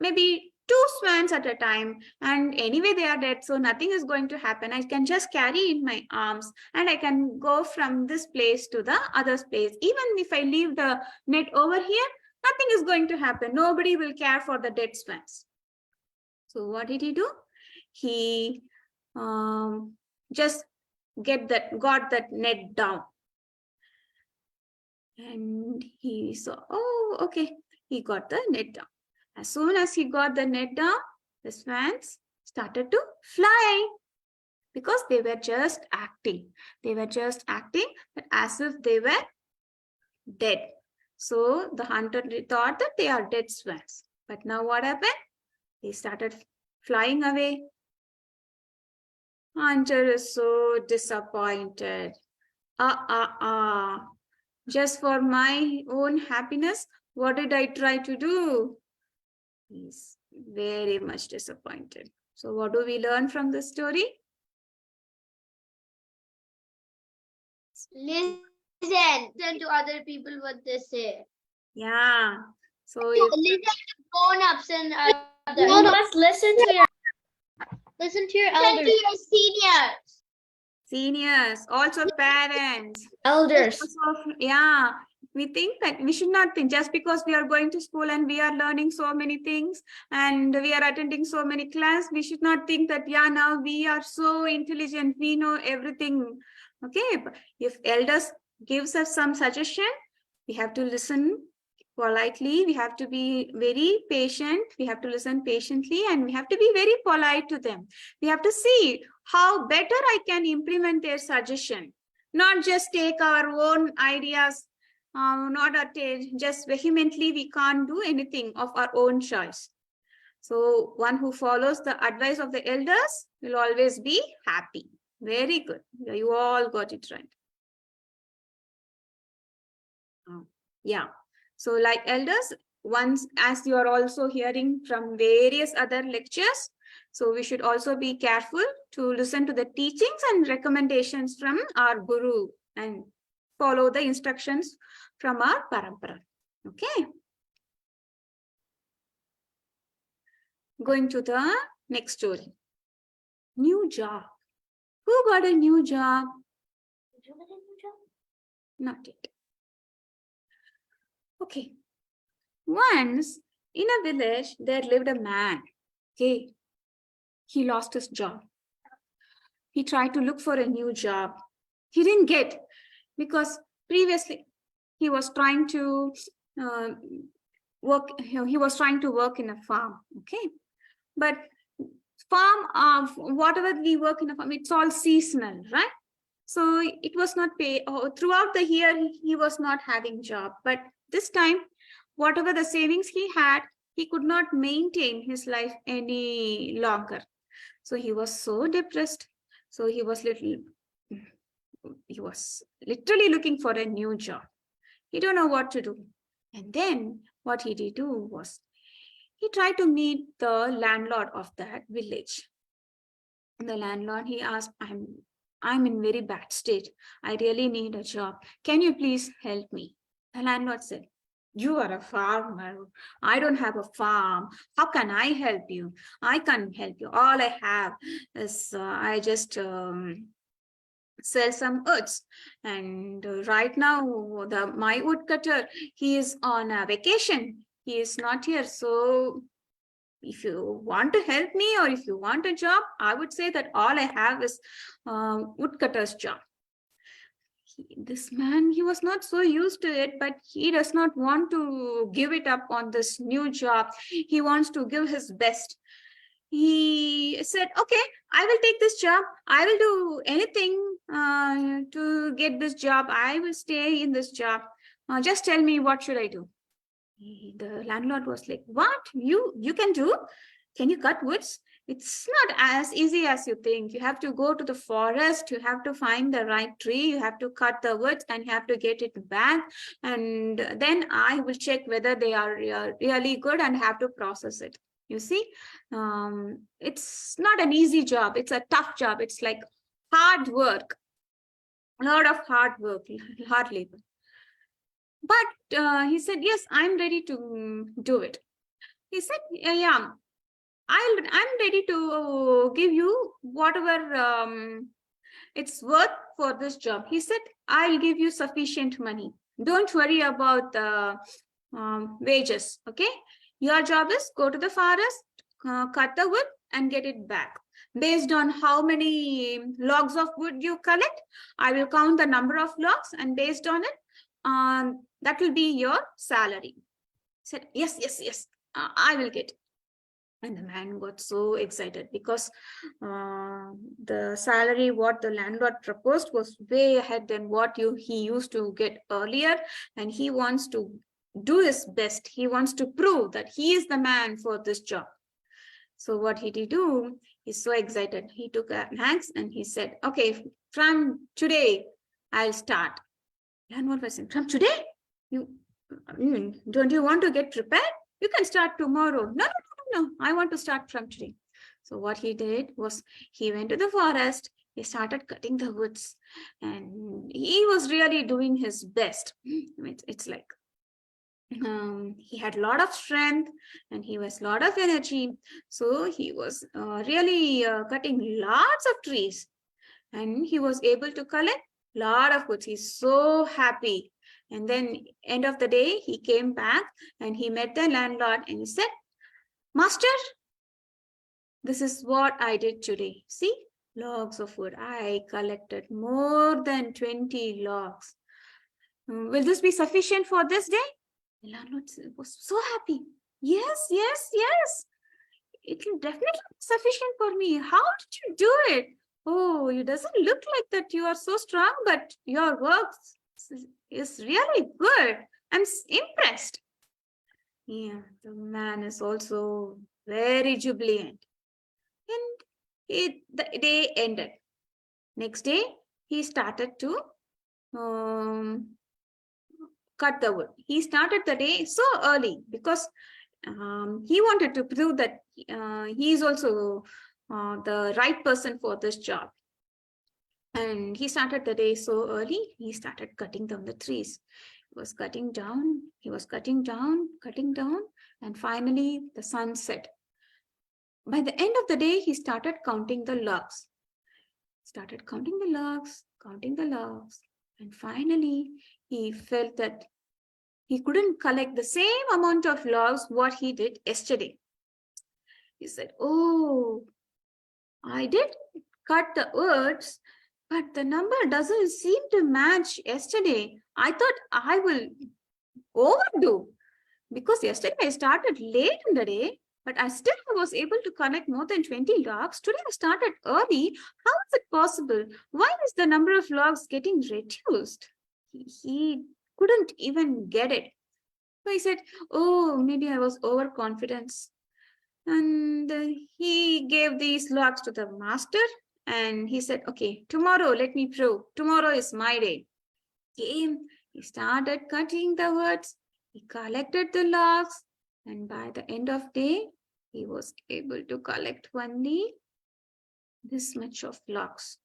maybe 2 swans at a time, and anyway they are dead, so nothing is going to happen. I can just carry in my arms and I can go from this place to the other place. Even if I leave the net over here, nothing is going to happen. Nobody will care for the dead swans. So what did he do? He just got that net down. And he saw, oh, okay, he got the net down. As soon as he got the net down, the swans started to fly because they were just acting. They were just acting as if they were dead. So the hunter thought that they are dead swans. But now what happened? They started flying away. Hunter is so disappointed. Just for my own happiness, what did I try to do? He's very much disappointed. So what do we learn from this story? Listen to other people what they say. Yeah. So Listen to grown-ups and others. You must listen to your Listen to your Listen elders. to your seniors. Seniors, also parents. Elders. Also, yeah, we think that we should not think just because we are going to school and we are learning so many things and we are attending so many class, we should not think that, yeah, now we are so intelligent, we know everything. Okay, but if elders gives us some suggestion, we have to listen politely, we have to be very patient, we have to listen patiently, and we have to be very polite to them. We have to see how better I can implement their suggestion, not just take our own ideas, not just vehemently, we can't do anything of our own choice. So one who follows the advice of the elders will always be happy. Very good. You all got it right. Yeah. So like elders, once as you are also hearing from various other lectures, so we should also be careful to listen to the teachings and recommendations from our guru and follow the instructions from our parampara. Okay. Going to the next story. New job. Who got a new job? Did you get a new job? Not yet. Okay. Once in a village, there lived a man. Okay. He lost his job. He tried to look for a new job. He didn't get because previously he was trying to work. He was trying to work in a farm. Okay. But farm, whatever we work in a farm, it's all seasonal, right? So it was not pay. Throughout the year, he was not having job. But this time, whatever the savings he had, he could not maintain his life any longer. So he was so depressed. So he was literally looking for a new job. He don't know what to do. And then what he did do was he tried to meet the landlord of that village. The landlord, he asked, I'm in very bad state. I really need a job. Can you please help me? The landlord said, you are a farmer. I don't have a farm. How can I help you? I can't help you. All I have is I just sell some woods. And right now, my woodcutter, he is on a vacation. He is not here. So if you want to help me or if you want a job, I would say that all I have is woodcutter's job. This man, he was not so used to it, but he does not want to give it up on this new job. He wants to give his best. He said, okay, I will take this job. I will do anything to get this job. I will stay in this job. Just tell me, what should I do? The landlord was like, what? You can do? Can you cut woods? It's not as easy as you think. You have to go to the forest. You have to find the right tree. You have to cut the woods and you have to get it back. And then I will check whether they are really good and have to process it. You see, it's not an easy job. It's a tough job. It's like hard work, a lot of hard work, hard labor. But he said, yes, I'm ready to do it. He said, yeah, I'm ready to give you whatever it's worth for this job. He said, I'll give you sufficient money. Don't worry about the wages, okay? Your job is go to the forest, cut the wood and get it back. Based on how many logs of wood you collect, I will count the number of logs, and based on it, that will be your salary. He said, yes, I will get it. And the man got so excited because the salary what the landlord proposed was way ahead than what he used to get earlier. And he wants to do his best. He wants to prove that he is the man for this job. So what did he do? He's so excited. He took an axe and he said, okay, from today, I'll start. Landlord was saying, from today? Don't you want to get prepared? You can start tomorrow. No, I want to start from today. So what he did was he went to the forest. He started cutting the woods and he was really doing his best. It's like he had a lot of strength and he was a lot of energy. So he was really cutting lots of trees, and he was able to collect a lot of goods. He's so happy. And then end of the day, he came back and he met the landlord and he said, Master, this is what I did today. See, logs of wood. I collected more than 20 logs. Will this be sufficient for this day? The landlord was so happy. Yes, yes, yes. It will definitely be sufficient for me. How did you do it? Oh, it doesn't look like that you are so strong, but your work is really good. I'm impressed. Yeah, the man is also very jubilant. And the day ended. Next day, he started to cut the wood. He started the day so early because he wanted to prove that he is also the right person for this job. And he started the day so early, he started cutting down the trees. He was cutting down, cutting down, and finally the sun set. By the end of the day, he started counting the logs. Counting the logs, and finally he felt that he couldn't collect the same amount of logs what he did yesterday. He said, oh, I did cut the woods, but the number doesn't seem to match yesterday. I thought I will overdo because yesterday I started late in the day, but I still was able to collect more than 20 logs. Today I started early. How is it possible? Why is the number of logs getting reduced? He couldn't even get it. So he said, oh, maybe I was overconfident. And he gave these logs to the master and he said, okay, tomorrow let me prove. Tomorrow is my day. He started cutting the woods. He collected the logs. And by the end of day, he was able to collect only this much of logs.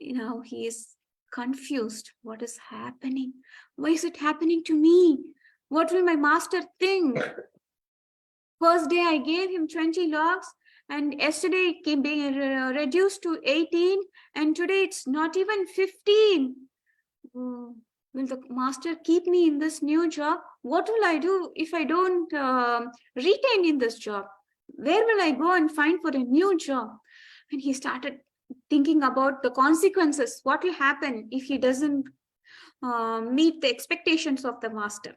Now he is confused. What is happening? Why is it happening to me? What will my master think? First day I gave him 20 logs, and yesterday it came being reduced to 18, and today it's not even 15. Oh, will the master keep me in this new job? What will I do if I don't retain in this job? Where will I go and find for a new job? And he started thinking about the consequences. What will happen if he doesn't meet the expectations of the master?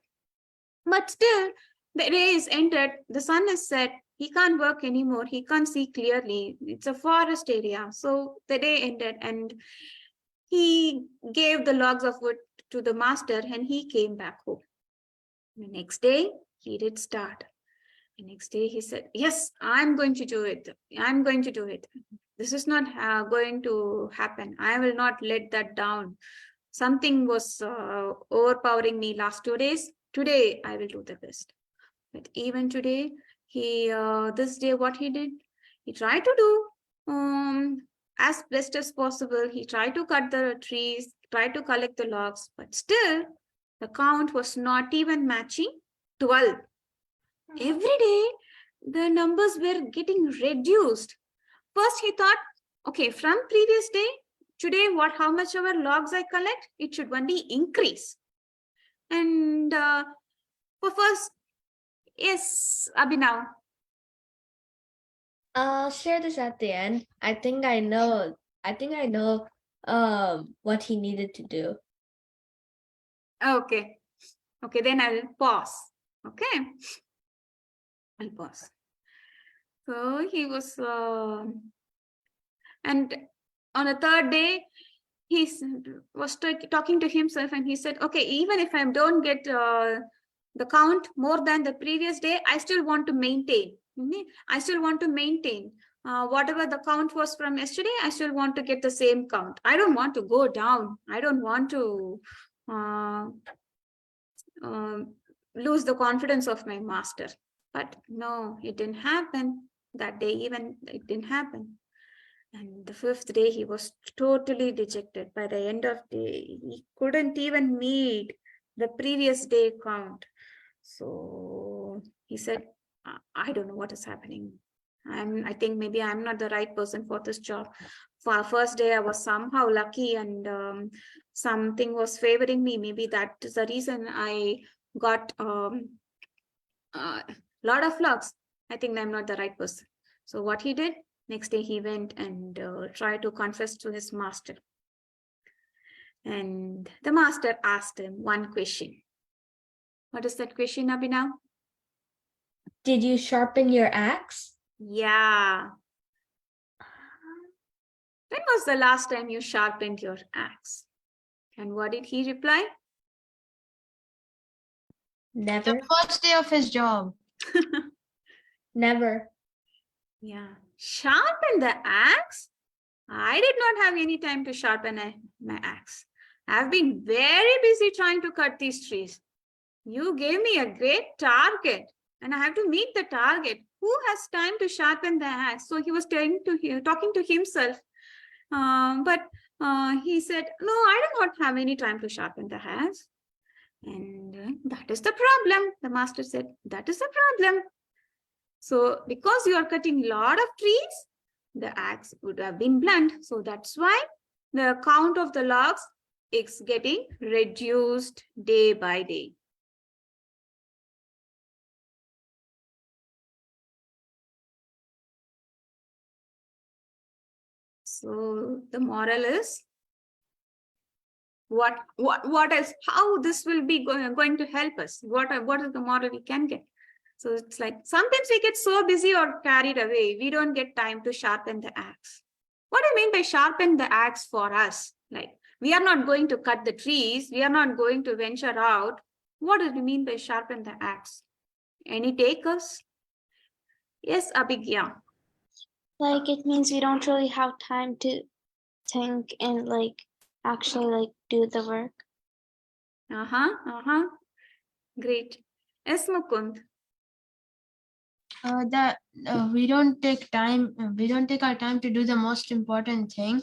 But still, the day is ended, the sun is set, he can't work anymore, he can't see clearly. It's a forest area. So the day ended and he gave the logs of wood to the master and he came back home. The next day, he did start. The next day, he said, yes, I'm going to do it. I'm going to do it. This is not going to happen. I will not let that down. Something was overpowering me last 2 days. Today, I will do the best. But even today, this day, what he did, he tried to do as best as possible. He tried to cut the trees, tried to collect the logs, but still the count was not even matching 12. Every day, the numbers were getting reduced. First, he thought, okay, from previous day, today, how much ever logs I collect, it should only increase. And for first, yes, Abhinav. I'll share this at the end. I think I know what he needed to do. Okay. Okay, then I'll pause. Okay. I'll pause. So he was and on a third day, he was talking to himself and he said, okay, even if I don't get the count more than the previous day, I still want to maintain. I still want to maintain. Whatever the count was from yesterday, I still want to get the same count. I don't want to go down. I don't want to lose the confidence of my master. But no, it didn't happen. That day even, it didn't happen. And the 5th day, he was totally dejected. By the end of the day, he couldn't even meet the previous day count. So he said, I don't know what is happening. I think maybe I'm not the right person for this job. For our first day, I was somehow lucky and something was favoring me. Maybe that is the reason I got a lot of flux. I think I'm not the right person. So what he did, next day he went and tried to confess to his master. And the master asked him one question. What is that question, Abhinav? Did you sharpen your axe? Yeah. When was the last time you sharpened your axe? And what did he reply? Never. The first day of his job. Never. Yeah. Sharpen the axe? I did not have any time to sharpen my axe. I've been very busy trying to cut these trees. You gave me a great target and I have to meet the target. Who has time to sharpen the axe? So he was talking to himself. But he said, no, I do not have any time to sharpen the axe. And that is the problem. The master said, that is the problem. So because you are cutting a lot of trees, the axe would have been blunt. So that's why the count of the logs is getting reduced day by day. So the moral is, what else? How this will be going to help us? What is the moral we can get? So it's like sometimes we get so busy or carried away, we don't get time to sharpen the axe. What do you mean by sharpen the axe for us? Like, we are not going to cut the trees, we are not going to venture out. What do you mean by sharpen the axe? Any takers? Yes, Abhigya. Like it means we don't really have time to think and like actually like do the work. Great. Yes, Mukund. That we don't take our time to do the most important thing,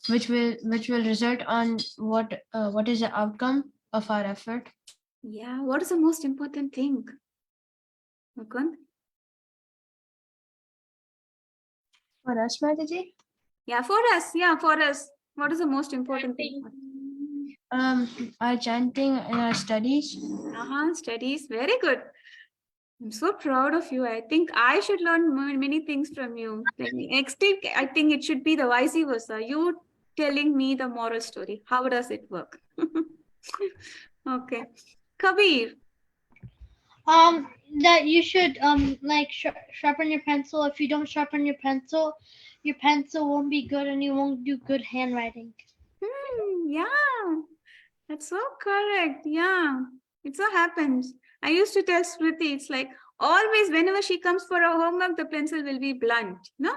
which will result on what is the outcome of our effort. Yeah, what is the most important thing? Mukund? For us, Mataji? Yeah, for us. What is the most important thing? Our chanting and our studies. Studies. Very good. I'm so proud of you. I think I should learn many things from you. Like next week, I think it should be the vice versa. You telling me the moral story. How does it work? Okay. Kabir. That you should like sharpen your pencil. If you don't sharpen your pencil won't be good and you won't do good handwriting. Yeah, that's so correct. Yeah, it so happens. I used to tell Smriti, it's like always whenever she comes for her homework, the pencil will be blunt, no?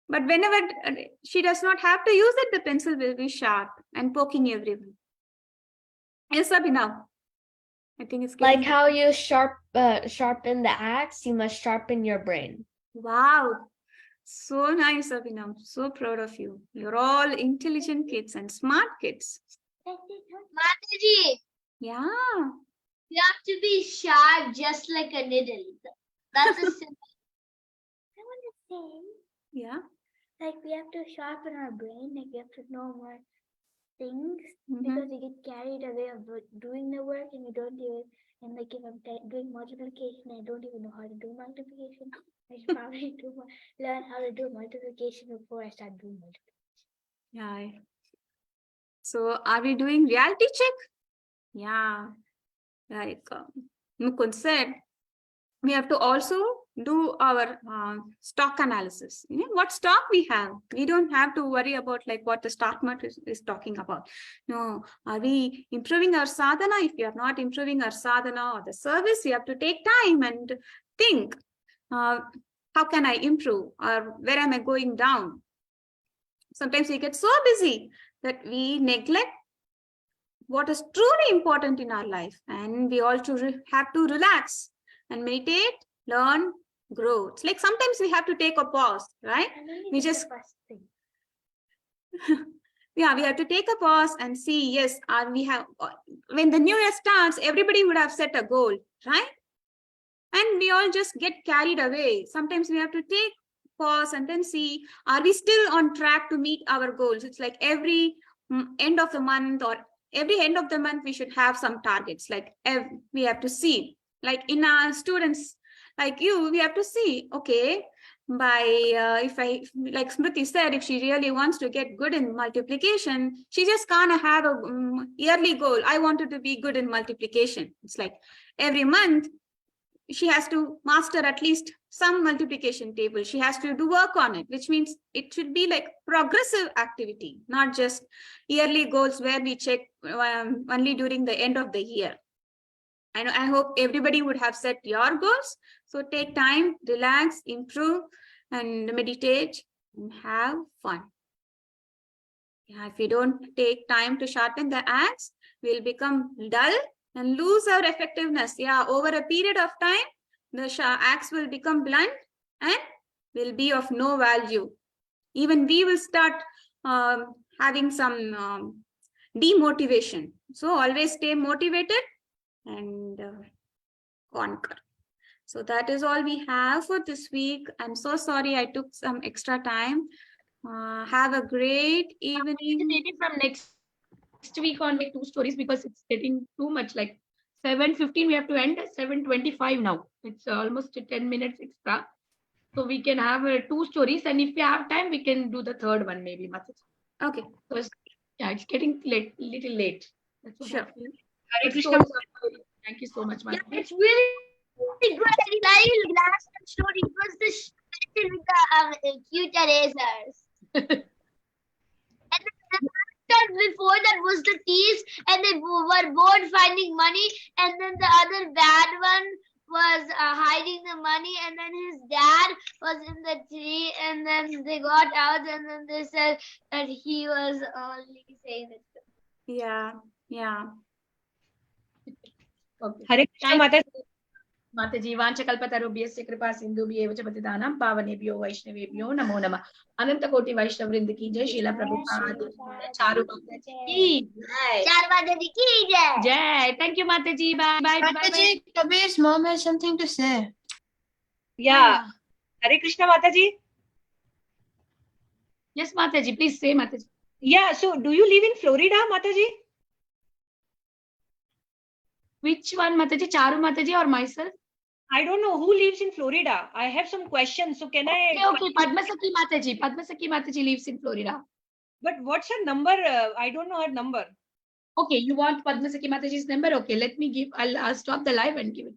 But whenever she does not have to use it, the pencil will be sharp and poking everyone. Yes, Abhinav. I think it's like how you sharpen the axe, you must sharpen your brain. Wow. So nice, Abhinav. So proud of you. You're all intelligent kids and smart kids. Mataji, Yeah. you have to be sharp just like a needle. That's a simple. I want to say, Yeah. like we have to sharpen our brain, like we have to know more things Mhm. because we get carried away of doing the work and we don't even. And like if I'm doing multiplication, I don't even know how to do multiplication. I should probably learn how to do multiplication before I start doing multiplication. Yeah. So are we doing reality check? Yeah. Like Mukund said, we have to also do our stock analysis. You know, what stock we have. We don't have to worry about like what the stock market is talking about. No, are we improving our sadhana? If we are not improving our sadhana or the service, we have to take time and think, how can I improve or where am I going down? Sometimes we get so busy that we neglect what is truly important in our life, and we also have to relax and meditate, learn, grow. It's like sometimes we have to take a pause, right? We just Yeah, we have to take a pause and see, yes, we have, when the new year starts, everybody would have set a goal, right? And we all just get carried away. Sometimes we have to take pause and then see, are we still on track to meet our goals? It's like every end of the month or every end of the month, we should have some targets. Like we have to see, like in our students, like you, we have to see, okay, by if I, like Smriti said, if she really wants to get good in multiplication, she just can't have a yearly goal. I wanted to be good in multiplication. It's like every month she has to master at least some multiplication table. She has to do work on it, which means it should be like progressive activity, not just yearly goals where we check only during the end of the year. I hope everybody would have set your goals. So take time, relax, improve, and meditate and have fun. Yeah, if we don't take time to sharpen the axe, we'll become dull and lose our effectiveness. Yeah, over a period of time, the axe will become blunt and will be of no value. Even we will start having some demotivation. So always stay motivated and conquer. So that is all we have for this week. I'm so sorry I took some extra time. Have a great evening. Maybe from next week on, make 2 stories because it's getting too much. Like 7:15, we have to end at 7:25 now. It's almost 10 minutes extra. So we can have 2 stories, and if we have time, we can do the third one maybe. Okay. So it's getting little late. That's what Sure. I feel. Hare The Krishna. stories are good. Thank you so much, Yeah, Mataji. it's really great. I last story was the special with the cute erasers. And then before that was the thieves, and they were both finding money, and then the other bad one was hiding the money, and then his dad was in the tree, and then they got out, and then they said that he was only saying it. Yeah, yeah. Okay. Hare Krishna, Mataji. Mataji, Vanchakalpatarubhyasya kripa sindhubhyev च पतितानां पावनेभ्यो वैष्णवेभ्यो नमो नमः. अनंत कोटि वैष्णव वृंद की जय. शीला प्रभुपाद की जय. चारु माताजी की जय. Charu Mataji ki jai. Jai. Thank you, Mataji. Bye. Bye. Bye. Mataji, Kabir's mom has something to say. Yeah. Hare Krishna, Mataji. Yes, Mataji. Please say, Mataji. Yeah. So, do you live in Florida, Mataji? Which one, Mataji? Charu Mataji or myself? I don't know who lives in Florida. I have some questions. So, can I? Okay. Padmasaki Mataji. Padmasaki Mataji lives in Florida. But what's her number? I don't know her number. Okay, you want Padmasaki Mataji's number? Okay, let me give. I'll stop the live and give it.